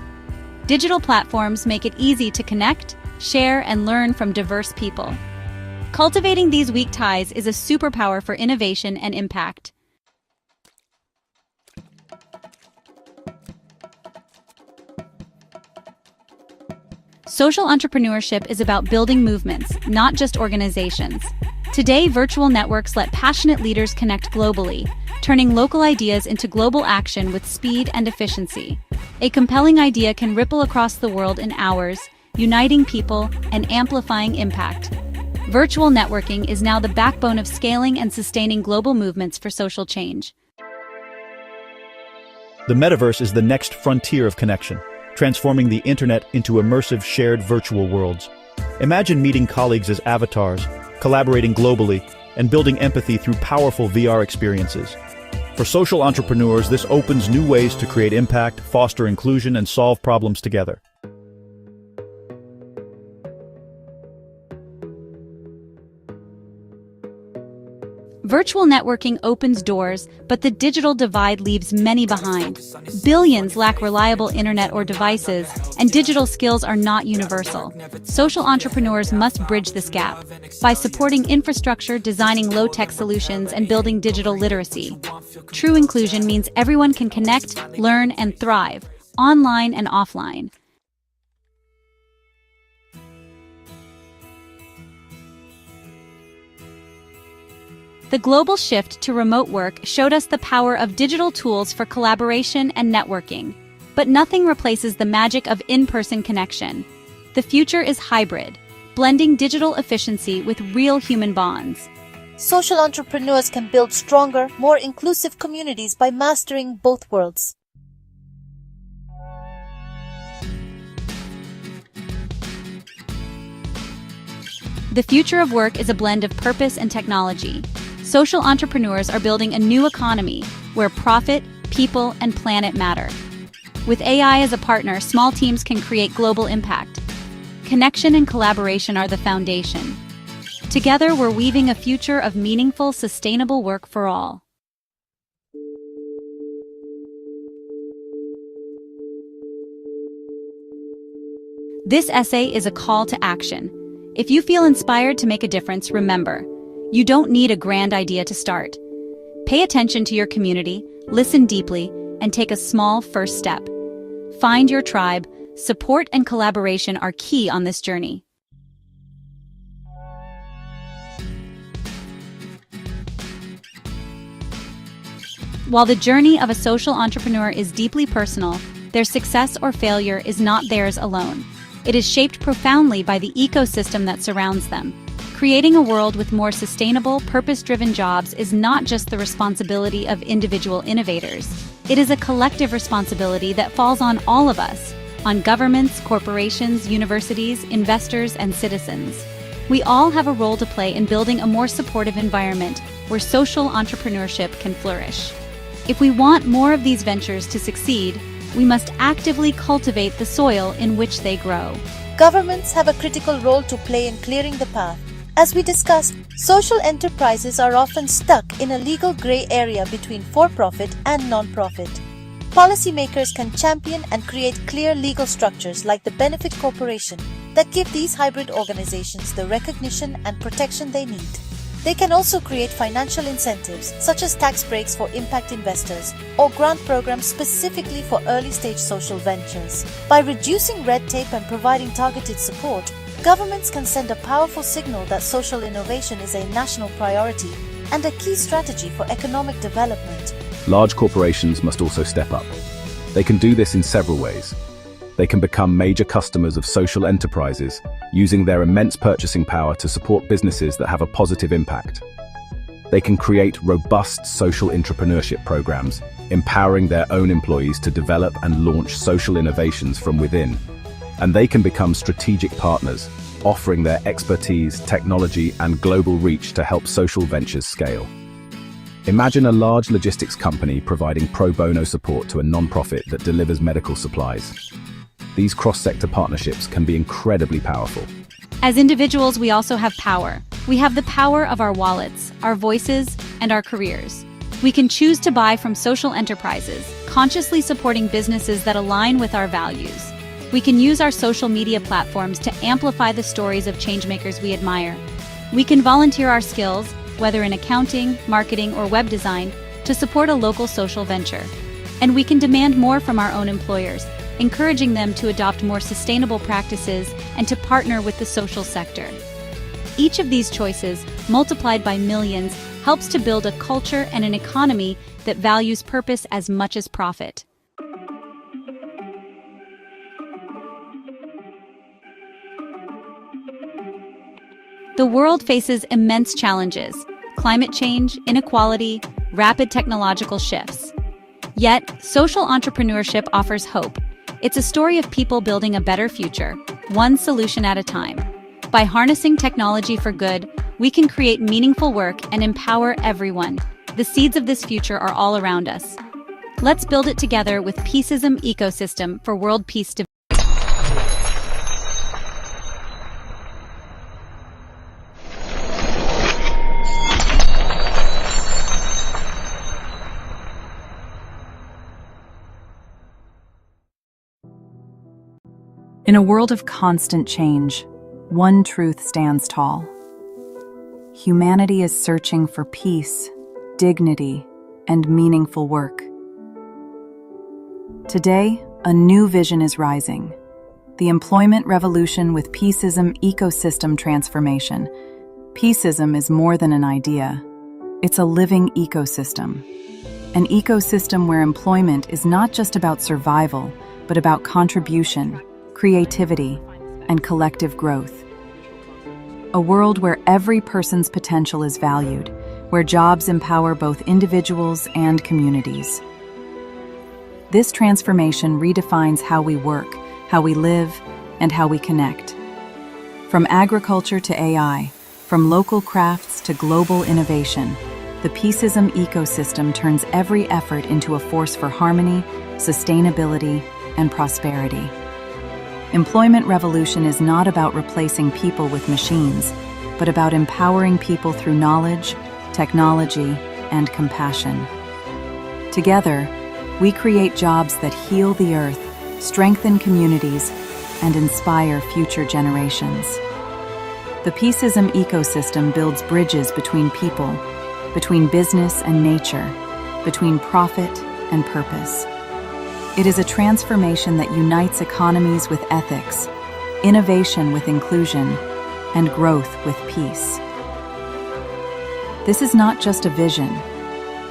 Digital platforms make it easy to connect, share, and learn from diverse people. Cultivating these weak ties is a superpower for innovation and impact. Social entrepreneurship is about building movements, not just organizations. Today, virtual networks let passionate leaders connect globally, turning local ideas into global action with speed and efficiency. A compelling idea can ripple across the world in hours, uniting people and amplifying impact. Virtual networking is now the backbone of scaling and sustaining global movements for social change. The metaverse is the next frontier of connection, transforming the internet into immersive shared virtual worlds. Imagine meeting colleagues as avatars, collaborating globally, and building empathy through powerful VR experiences. For social entrepreneurs, this opens new ways to create impact, foster inclusion, and solve problems together. Virtual networking opens doors, but the digital divide leaves many behind. Billions lack reliable internet or devices, and digital skills are not universal. Social entrepreneurs must bridge this gap by supporting infrastructure, designing low-tech solutions, and building digital literacy. True inclusion means everyone can connect, learn, and thrive, online and offline. The global shift to remote work showed us the power of digital tools for collaboration and networking. But nothing replaces the magic of in-person connection. The future is hybrid, blending digital efficiency with real human bonds. Social entrepreneurs can build stronger, more inclusive communities by mastering both worlds. The future of work is a blend of purpose and technology. Social entrepreneurs are building a new economy where profit, people, and planet matter. With AI as a partner, small teams can create global impact. Connection and collaboration are the foundation. Together, we're weaving a future of meaningful, sustainable work for all. This essay is a call to action. If you feel inspired to make a difference, remember, you don't need a grand idea to start. Pay attention to your community, listen deeply, and take a small first step. Find your tribe. Support and collaboration are key on this journey. While the journey of a social entrepreneur is deeply personal, their success or failure is not theirs alone. It is shaped profoundly by the ecosystem that surrounds them. Creating a world with more sustainable, purpose-driven jobs is not just the responsibility of individual innovators. It is a collective responsibility that falls on all of us, on governments, corporations, universities, investors, and citizens. We all have a role to play in building a more supportive environment where social entrepreneurship can flourish. If we want more of these ventures to succeed, we must actively cultivate the soil in which they grow. Governments have a critical role to play in clearing the path. As we discussed, social enterprises are often stuck in a legal gray area between for-profit and non-profit. Policymakers can champion and create clear legal structures like the benefit corporation that give these hybrid organizations the recognition and protection they need. They can also create financial incentives, such as tax breaks for impact investors or grant programs specifically for early-stage social ventures. By reducing red tape and providing targeted support, governments can send a powerful signal that social innovation is a national priority and a key strategy for economic development. Large corporations must also step up. They can do this in several ways. They can become major customers of social enterprises, using their immense purchasing power to support businesses that have a positive impact. They can create robust social entrepreneurship programs, empowering their own employees to develop and launch social innovations from within. And they can become strategic partners, offering their expertise, technology, and global reach to help social ventures scale. Imagine a large logistics company providing pro bono support to a non-profit that delivers medical supplies. These cross-sector partnerships can be incredibly powerful. As individuals, we also have power. We have the power of our wallets, our voices, and our careers. We can choose to buy from social enterprises, consciously supporting businesses that align with our values. We can use our social media platforms to amplify the stories of changemakers we admire. We can volunteer our skills, whether in accounting, marketing, or web design, to support a local social venture. And we can demand more from our own employers, encouraging them to adopt more sustainable practices and to partner with the social sector. Each of these choices, multiplied by millions, helps to build a culture and an economy that values purpose as much as profit. The world faces immense challenges: climate change, inequality, rapid technological shifts. Yet, social entrepreneurship offers hope. It's a story of people building a better future, one solution at a time. By harnessing technology for good, we can create meaningful work and empower everyone. The seeds of this future are all around us. Let's build it together with Peaceism Ecosystem for World Peace Development. In a world of constant change, one truth stands tall. Humanity is searching for peace, dignity, and meaningful work. Today, a new vision is rising: the employment revolution with Peaceism Ecosystem transformation. Peaceism is more than an idea. It's a living ecosystem. An ecosystem where employment is not just about survival, but about contribution, creativity, and collective growth. A world where every person's potential is valued, where jobs empower both individuals and communities. This transformation redefines how we work, how we live, and how we connect. From agriculture to AI, from local crafts to global innovation, the Peaceism ecosystem turns every effort into a force for harmony, sustainability, and prosperity. Employment revolution is not about replacing people with machines, but about empowering people through knowledge, technology, and compassion. Together, we create jobs that heal the earth, strengthen communities, and inspire future generations. The Peaceism ecosystem builds bridges between people, between business and nature, between profit and purpose. It is a transformation that unites economies with ethics, innovation with inclusion, and growth with peace. This is not just a vision,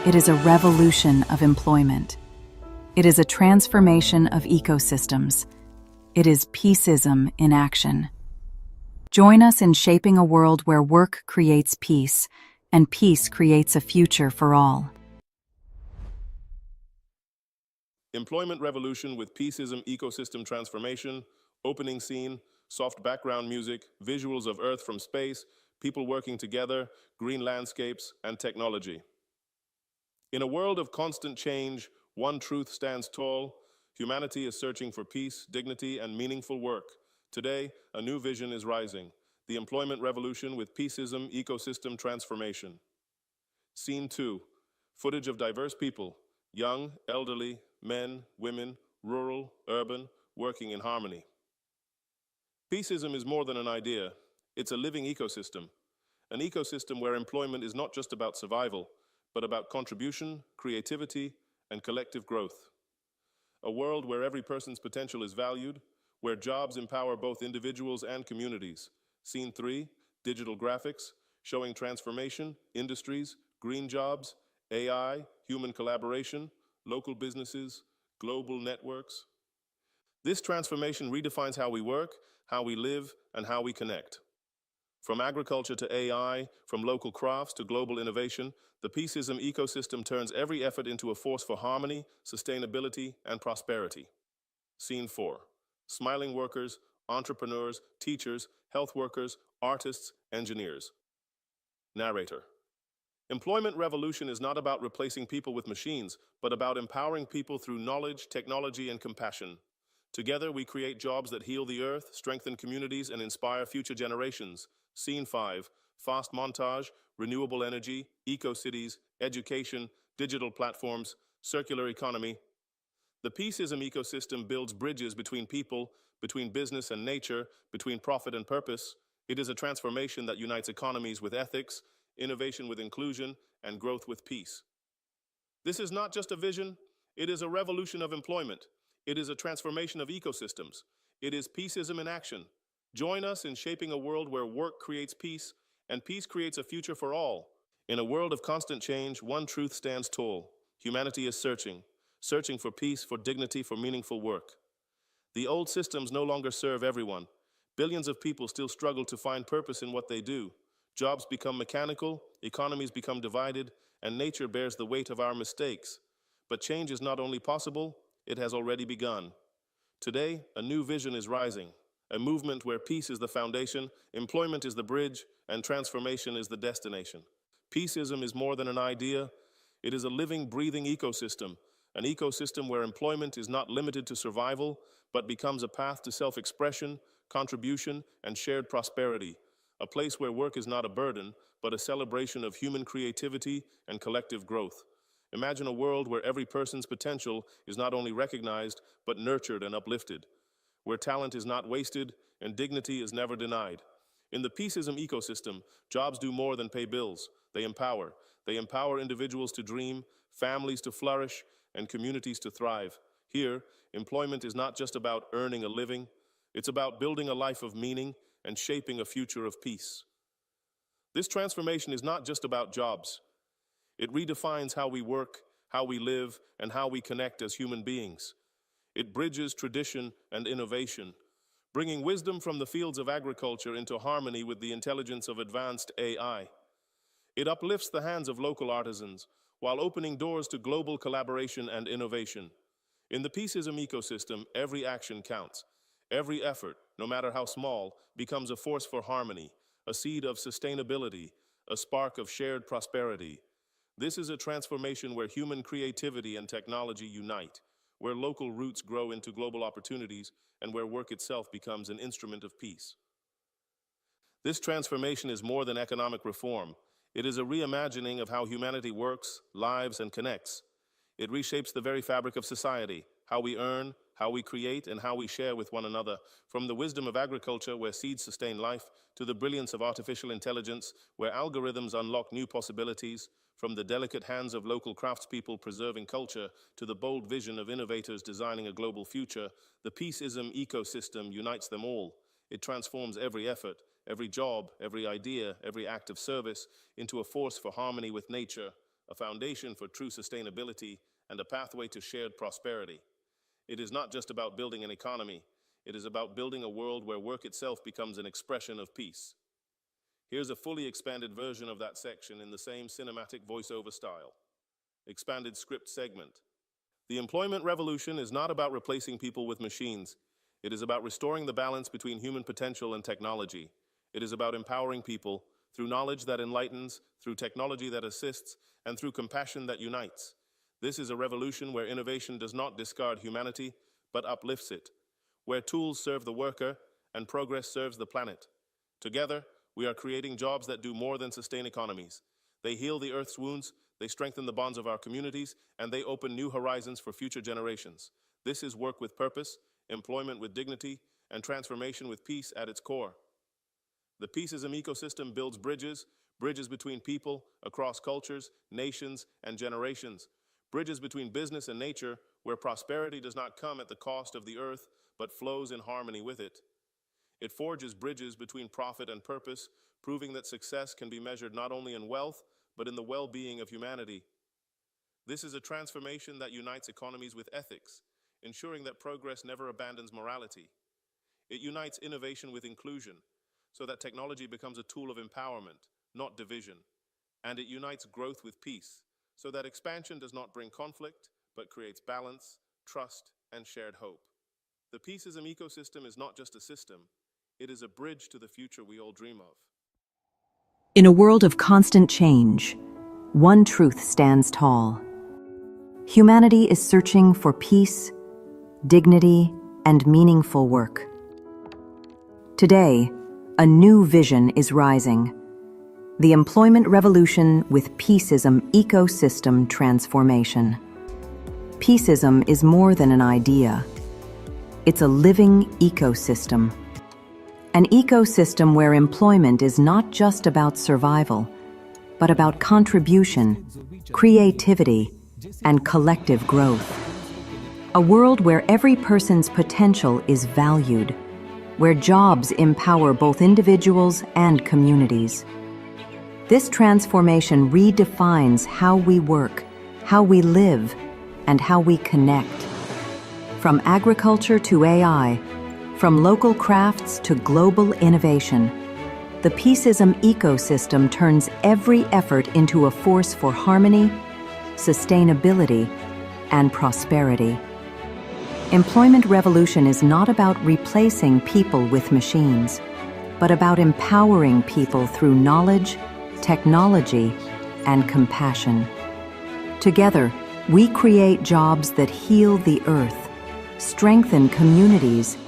it is a revolution of employment. It is a transformation of ecosystems. It is Peaceism in action. Join us in shaping a world where work creates peace, and peace creates a future for all. Employment revolution with Peaceism ecosystem transformation, opening scene, soft background music, visuals of Earth from space, people working together, green landscapes, and technology. In a world of constant change, one truth stands tall: humanity is searching for peace, dignity, and meaningful work. Today, a new vision is rising: the employment revolution with Peaceism ecosystem transformation. Scene 2, footage of diverse people, young, elderly, men, women, rural, urban, working in harmony. Peaceism is more than an idea. It's a living ecosystem. An ecosystem where employment is not just about survival, but about contribution, creativity, and collective growth. A world where every person's potential is valued, where jobs empower both individuals and communities. Scene 3, digital graphics, showing transformation, industries, green jobs, AI, human collaboration, local businesses, global networks. This transformation redefines how we work, how we live, and how we connect. From agriculture to AI, from local crafts to global innovation, the Peaceism ecosystem turns every effort into a force for harmony, sustainability, and prosperity. Scene 4, smiling workers, entrepreneurs, teachers, health workers, artists, engineers. Narrator. Employment revolution is not about replacing people with machines, but about empowering people through knowledge, technology, and compassion. Together, we create jobs that heal the earth, strengthen communities, and inspire future generations. Scene 5, fast montage, renewable energy, eco-cities, education, digital platforms, circular economy. The Peaceism ecosystem builds bridges between people, between business and nature, between profit and purpose. It is a transformation that unites economies with ethics, innovation with inclusion, and growth with peace. This is not just a vision, it is a revolution of employment. It is a transformation of ecosystems. It is Peaceism in action. Join us in shaping a world where work creates peace, and peace creates a future for all. In a world of constant change, one truth stands tall: humanity is searching for peace, for dignity, for meaningful work. The old systems no longer serve everyone. Billions of people still struggle to find purpose in what they do. Jobs become mechanical, economies become divided, and nature bears the weight of our mistakes. But change is not only possible, it has already begun. Today, a new vision is rising, a movement where peace is the foundation, employment is the bridge, and transformation is the destination. Peaceism is more than an idea, it is a living, breathing ecosystem, an ecosystem where employment is not limited to survival, but becomes a path to self-expression, contribution, and shared prosperity. A place where work is not a burden, but a celebration of human creativity and collective growth. Imagine a world where every person's potential is not only recognized, but nurtured and uplifted, where talent is not wasted and dignity is never denied. In the Peaceism ecosystem, jobs do more than pay bills. They empower. They empower individuals to dream, families to flourish, and communities to thrive. Here, employment is not just about earning a living, it's about building a life of meaning and shaping a future of peace. This transformation is not just about jobs. It redefines how we work, how we live, and how we connect as human beings. It bridges tradition and innovation, bringing wisdom from the fields of agriculture into harmony with the intelligence of advanced AI. It uplifts the hands of local artisans while opening doors to global collaboration and innovation. In the peaceism ecosystem, every action counts. Every effort, no matter how small, becomes a force for harmony, a seed of sustainability, a spark of shared prosperity. This is a transformation where human creativity and technology unite, where local roots grow into global opportunities, and where work itself becomes an instrument of peace. This transformation is more than economic reform. It is a reimagining of how humanity works, lives, and connects. It reshapes the very fabric of society, how we earn, how we create, and how we share with one another, from the wisdom of agriculture, where seeds sustain life, to the brilliance of artificial intelligence, where algorithms unlock new possibilities, from the delicate hands of local craftspeople preserving culture, to the bold vision of innovators designing a global future. The peaceism ecosystem unites them all. It transforms every effort, every job, every idea, every act of service into a force for harmony with nature, a foundation for true sustainability, and a pathway to shared prosperity. It is not just about building an economy. It is about building a world where work itself becomes an expression of peace. Here's a fully expanded version of that section in the same cinematic voiceover style. Expanded script segment. The employment revolution is not about replacing people with machines. It is about restoring the balance between human potential and technology. It is about empowering people through knowledge that enlightens, through technology that assists, and through compassion that unites. This is a revolution where innovation does not discard humanity, but uplifts it, where tools serve the worker and progress serves the planet. Together, we are creating jobs that do more than sustain economies. They heal the Earth's wounds, they strengthen the bonds of our communities, and they open new horizons for future generations. This is work with purpose, employment with dignity, and transformation with peace at its core. The peaceism ecosystem builds bridges between people, across cultures, nations, and generations. Bridges between business and nature, where prosperity does not come at the cost of the earth, but flows in harmony with it. It forges bridges between profit and purpose, proving that success can be measured not only in wealth, but in the well-being of humanity. This is a transformation that unites economies with ethics, ensuring that progress never abandons morality. It unites innovation with inclusion, so that technology becomes a tool of empowerment, not division. And it unites growth with peace, so that expansion does not bring conflict, but creates balance, trust, and shared hope. The peaceism ecosystem is not just a system, it is a bridge to the future we all dream of. In a world of constant change, one truth stands tall. Humanity is searching for peace, dignity, and meaningful work. Today, a new vision is rising. The employment revolution with peaceism ecosystem transformation. Peaceism is more than an idea. It's a living ecosystem. An ecosystem where employment is not just about survival, but about contribution, creativity, and collective growth. A world where every person's potential is valued, where jobs empower both individuals and communities. This transformation redefines how we work, how we live, and how we connect. From agriculture to AI, from local crafts to global innovation, the peaceism ecosystem turns every effort into a force for harmony, sustainability, and prosperity. Employment revolution is not about replacing people with machines, but about empowering people through knowledge, technology, and compassion. Together, we create jobs that heal the earth, strengthen communities,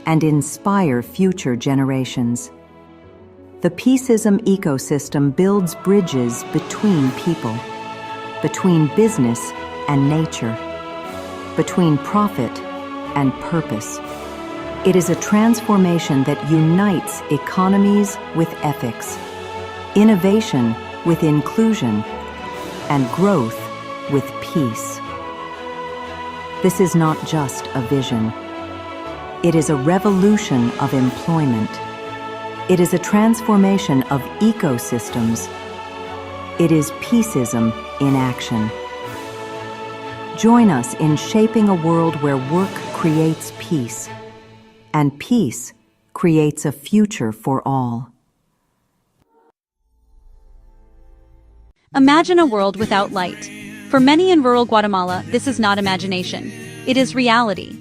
and inspire future generations. The peaceism ecosystem builds bridges between people, between business and nature, between profit and purpose. It is a transformation that unites economies with ethics, innovation with inclusion, and growth with peace. This is not just a vision. It is a revolution of employment. It is a transformation of ecosystems. It is peaceism in action. Join us in shaping a world where work creates peace, and peace creates a future for all. Imagine a world without light. For many in rural Guatemala, this is not imagination. It is reality.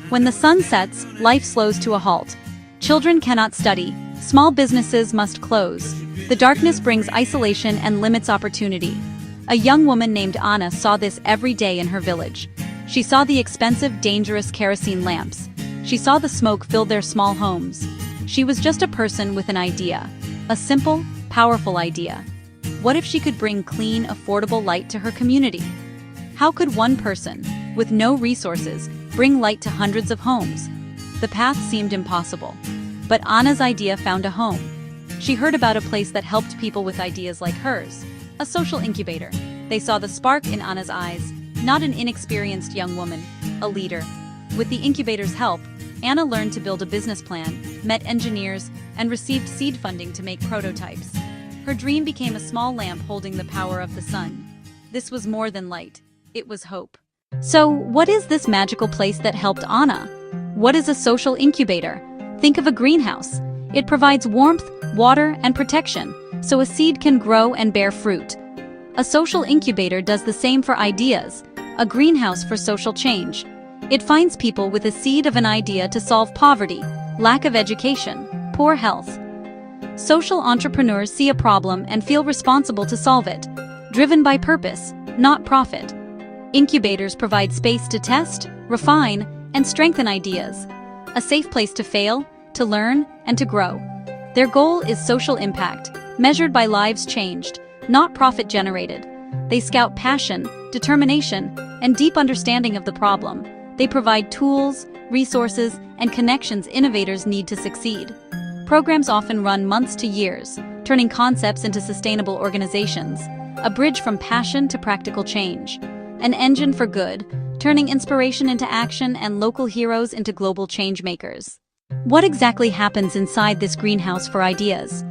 When the sun sets, life slows to a halt. Children cannot study. Small businesses must close. The darkness brings isolation and limits opportunity. A young woman named Anna saw this every day in her village. She saw the expensive, dangerous kerosene lamps. She saw the smoke fill their small homes. She was just a person with an idea. A simple, powerful idea. What if she could bring clean, affordable light to her community? How could one person, with no resources, bring light to hundreds of homes? The path seemed impossible. But Anna's idea found a home. She heard about a place that helped people with ideas like hers, a social incubator. They saw the spark in Anna's eyes, not an inexperienced young woman, a leader. With the incubator's help, Anna learned to build a business plan, met engineers, and received seed funding to make prototypes. Her dream became a small lamp holding the power of the sun. This was more than light. It was hope. So, what is this magical place that helped Anna? What is a social incubator? Think of a greenhouse. It provides warmth, water, and protection, so a seed can grow and bear fruit. A social incubator does the same for ideas, a greenhouse for social change. It finds people with a seed of an idea to solve poverty, lack of education, poor health. Social entrepreneurs see a problem and feel responsible to solve it, driven by purpose, not profit. Incubators provide space to test, refine, and strengthen ideas, a safe place to fail, to learn, and to grow. Their goal is social impact, measured by lives changed, not profit generated. They scout passion, determination, and deep understanding of the problem. They provide tools, resources, and connections innovators need to succeed. Programs often run months to years, turning concepts into sustainable organizations, a bridge from passion to practical change, an engine for good, turning inspiration into action and local heroes into global change makers. What exactly happens inside this greenhouse for ideas?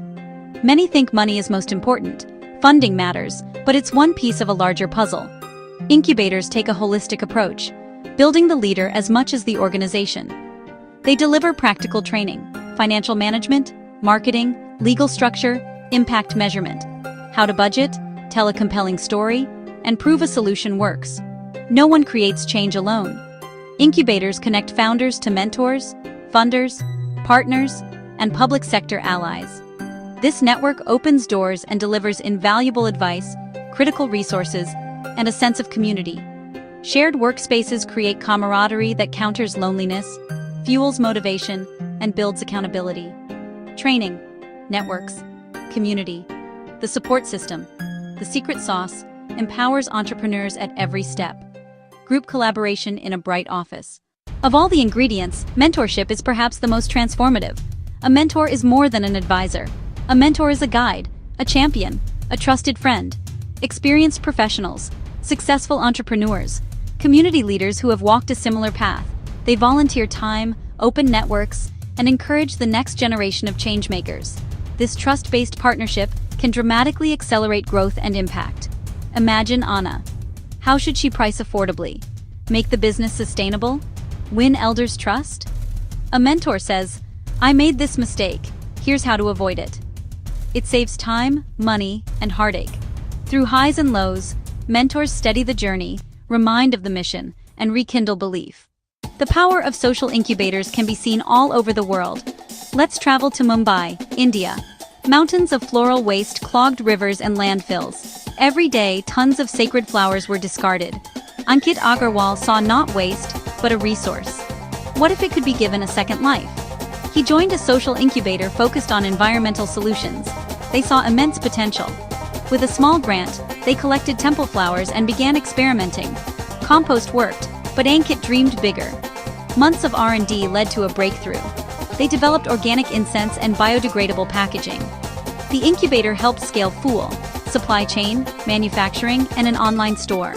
Many think money is most important. Funding matters, but it's one piece of a larger puzzle. Incubators take a holistic approach, building the leader as much as the organization. They deliver practical training, financial management, marketing, legal structure, impact measurement, how to budget, tell a compelling story, and prove a solution works. No one creates change alone. Incubators connect founders to mentors, funders, partners, and public sector allies. This network opens doors and delivers invaluable advice, critical resources, and a sense of community. Shared workspaces create camaraderie that counters loneliness, fuels motivation, and builds accountability. Training, networks, community, the support system, the secret sauce, empowers entrepreneurs at every step. Group collaboration in a bright office. Of all the ingredients, mentorship is perhaps the most transformative. A mentor is more than an advisor. A mentor is a guide, a champion, a trusted friend. Experienced professionals, successful entrepreneurs, community leaders who have walked a similar path. They volunteer time, open networks, and encourage the next generation of changemakers. This trust-based partnership can dramatically accelerate growth and impact. Imagine Anna. How should she price affordably? Make the business sustainable? Win elders' trust? A mentor says, "I made this mistake. Here's how to avoid it." It saves time, money, and heartache. Through highs and lows, mentors steady the journey, remind of the mission, and rekindle belief. The power of social incubators can be seen all over the world. Let's travel to Mumbai, India. Mountains of floral waste clogged rivers and landfills. Every day, tons of sacred flowers were discarded. Ankit Agarwal saw not waste, but a resource. What if it could be given a second life? He joined a social incubator focused on environmental solutions. They saw immense potential. With a small grant, they collected temple flowers and began experimenting. Compost worked, but Ankit dreamed bigger. Months of R&D led to a breakthrough. They developed organic incense and biodegradable packaging. The incubator helped scale Fool, supply chain, manufacturing, and an online store.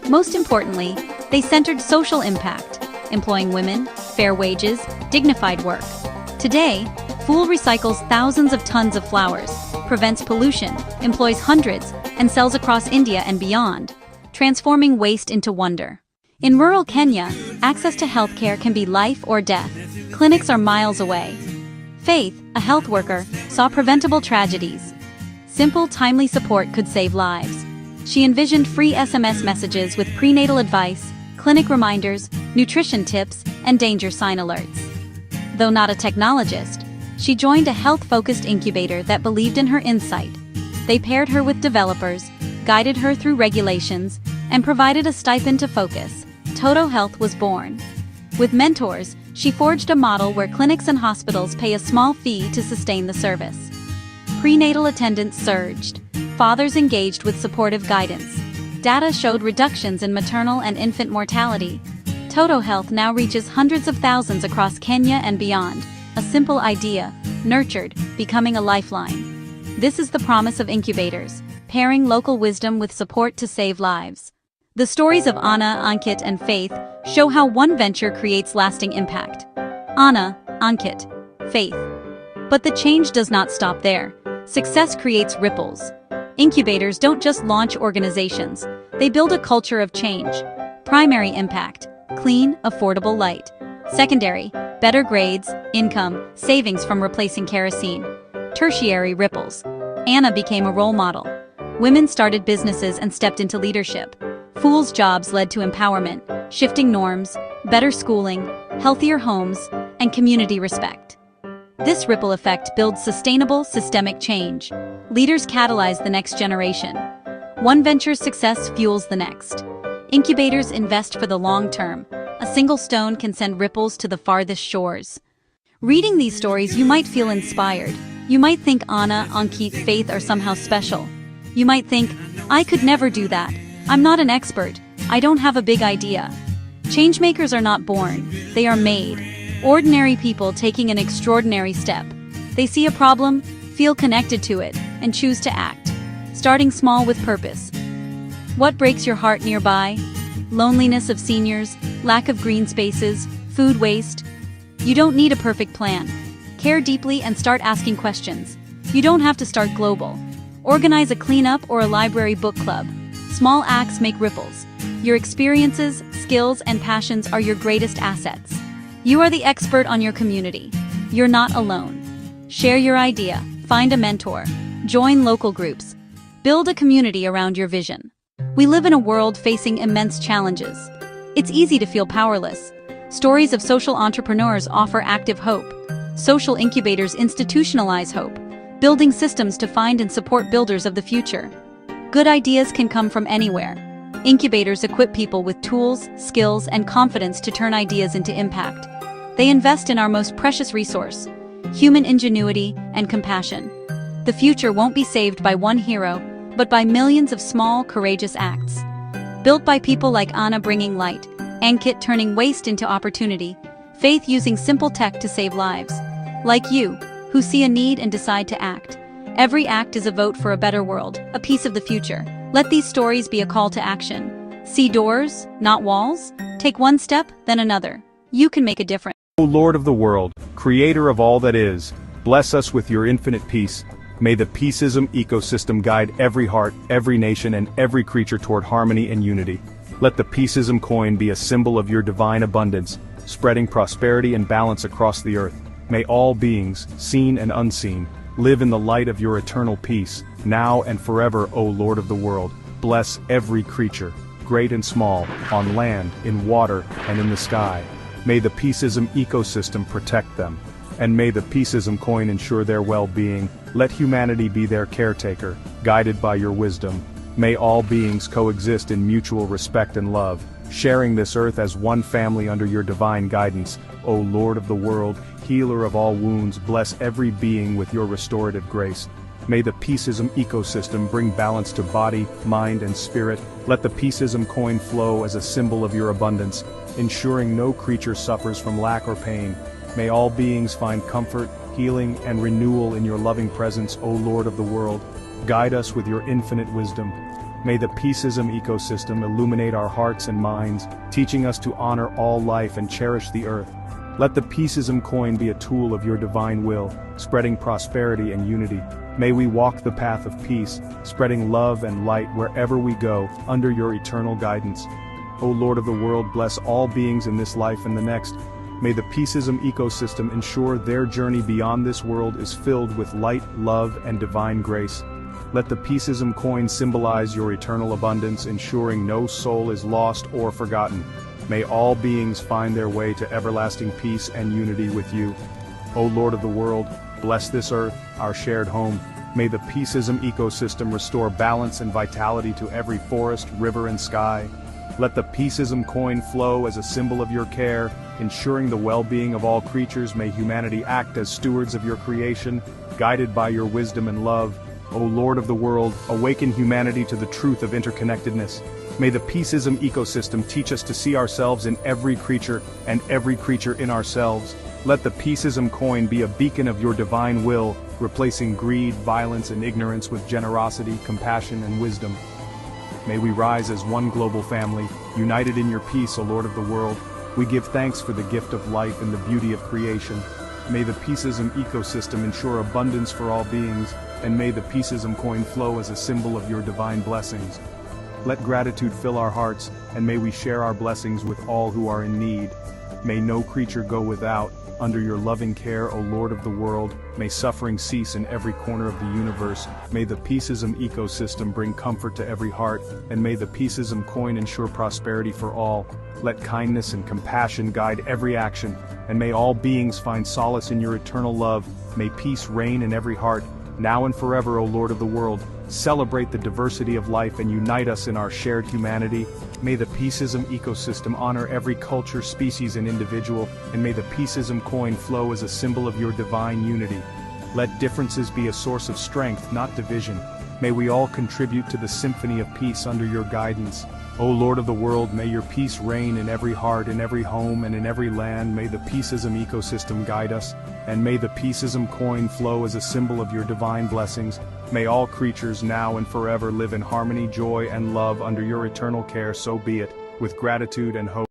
Most importantly, they centered social impact, employing women, fair wages, dignified work. Today, Fool recycles thousands of tons of flowers, prevents pollution, employs hundreds, and sells across India and beyond. transforming waste into wonder. In rural Kenya, access to healthcare can be life or death. Clinics are miles away. Faith, a health worker, saw preventable tragedies. Simple, timely support could save lives. She envisioned free SMS messages with prenatal advice, clinic reminders, nutrition tips, and danger sign alerts. Though not a technologist, she joined a health-focused incubator that believed in her insight. They paired her with developers, guided her through regulations, and provided a stipend to focus. Toto Health was born. With mentors, she forged a model where clinics and hospitals pay a small fee to sustain the service. Prenatal attendance surged. Fathers engaged with supportive guidance. Data showed reductions in maternal and infant mortality. Toto Health now reaches hundreds of thousands across Kenya and beyond. A simple idea, nurtured, becoming a lifeline. This is the promise of incubators, pairing local wisdom with support to save lives. The stories of Anna, Ankit, and Faith show how one venture creates lasting impact. Anna, Ankit, Faith. But the change does not stop there. Success creates ripples. Incubators don't just launch organizations, they build a culture of change. Primary impact: clean, affordable light. Secondary: better grades, income, savings from replacing kerosene. Tertiary ripples: Anna became a role model. Women started businesses and stepped into leadership. Fools' jobs led to empowerment, shifting norms, better schooling, healthier homes, and community respect. This ripple effect builds sustainable, systemic change. Leaders catalyze the next generation. One venture's success fuels the next. Incubators invest for the long term. A single stone can send ripples to the farthest shores. Reading these stories, you might feel inspired. You might think Anna, Ankit, Faith are somehow special. You might think, I could never do that. I'm not an expert. I don't have a big idea. Changemakers are not born. They are made. Ordinary people taking an extraordinary step. They see a problem, feel connected to it, and choose to act. Starting small with purpose. What breaks your heart nearby? Loneliness of seniors, lack of green spaces, food waste. You don't need a perfect plan. Care deeply and start asking questions. You don't have to start global. Organize a cleanup or a library book club. Small acts make ripples. Your experiences, skills, and passions are your greatest assets. You are the expert on your community. You're not alone. Share your idea, find a mentor, join local groups, build a community around your vision. We live in a world facing immense challenges. It's easy to feel powerless. Stories of social entrepreneurs offer active hope. Social incubators institutionalize hope, building systems to find and support builders of the future. Good ideas can come from anywhere. Incubators equip people with tools, skills, and confidence to turn ideas into impact. They invest in our most precious resource, human ingenuity and compassion. The future won't be saved by one hero, but by millions of small, courageous acts. Built by people like Anna bringing light, Ankit turning waste into opportunity, Faith using simple tech to save lives. Like you, who see a need and decide to act. Every act is a vote for a better world, a piece of the future. Let these stories be a call to action. See doors, not walls. Take one step, then another. You can make a difference. O Lord of the world, creator of all that is, bless us with your infinite peace. May the peaceism ecosystem guide every heart, every nation, and every creature toward harmony and unity. Let the peaceism coin be a symbol of your divine abundance, spreading prosperity and balance across the earth. May all beings, seen and unseen, live in the light of your eternal peace, now and forever, O Lord of the world. Bless every creature, great and small, on land, in water, and in the sky. May the peaceism ecosystem protect them, and may the peaceism coin ensure their well-being. Let humanity be their caretaker, guided by your wisdom. May all beings coexist in mutual respect and love, sharing this earth as one family under your divine guidance. O Lord of the world, healer of all wounds, bless every being with your restorative grace. May the peaceism ecosystem bring balance to body, mind, and spirit. Let the peaceism coin flow as a symbol of your abundance, ensuring no creature suffers from lack or pain. May all beings find comfort, healing, and renewal in your loving presence, O Lord of the world. Guide us with your infinite wisdom. May the peaceism ecosystem illuminate our hearts and minds, teaching us to honor all life and cherish the earth. Let the peaceism coin be a tool of your divine will, spreading prosperity and unity. May we walk the path of peace, spreading love and light wherever we go, under your eternal guidance. O Lord of the world, bless all beings in this life and the next. May the Peaceism ecosystem ensure their journey beyond this world is filled with light, love, and divine grace. Let the Peaceism coin symbolize your eternal abundance, ensuring no soul is lost or forgotten. May all beings find their way to everlasting peace and unity with you. O Lord of the world, bless this earth, our shared home. May the Peaceism ecosystem restore balance and vitality to every forest, river, and sky. Let the Peaceism coin flow as a symbol of your care, ensuring the well-being of all creatures. May humanity act as stewards of your creation, guided by your wisdom and love. O Lord of the world, awaken humanity to the truth of interconnectedness. May the Peaceism ecosystem teach us to see ourselves in every creature and every creature in ourselves. Let the Peaceism coin be a beacon of your divine will, replacing greed, violence, and ignorance with generosity, compassion, and wisdom. May we rise as one global family, united in your peace, O Lord of the world. We give thanks for the gift of life and the beauty of creation. May the Peaceism ecosystem ensure abundance for all beings, and may the Peaceism coin flow as a symbol of your divine blessings. Let gratitude fill our hearts, and may we share our blessings with all who are in need. May no creature go without. Under your loving care, O Lord of the world, may suffering cease in every corner of the universe. May the Peaceism ecosystem bring comfort to every heart, and may the Peaceism coin ensure prosperity for all. Let kindness and compassion guide every action, and may all beings find solace in your eternal love. May peace reign in every heart, now and forever, O Lord of the world. Celebrate the diversity of life and unite us in our shared humanity. May the Peaceism ecosystem honor every culture, species, and individual, and may the Peaceism coin flow as a symbol of your divine unity. Let differences be a source of strength, not division. May we all contribute to the symphony of peace under your guidance. O Lord of the world, may your peace reign in every heart, in every home, and in every land. May the Peaceism ecosystem guide us, and may the Peaceism coin flow as a symbol of your divine blessings. May all creatures now and forever live in harmony, joy, and love under your eternal care. So be it, with gratitude and hope.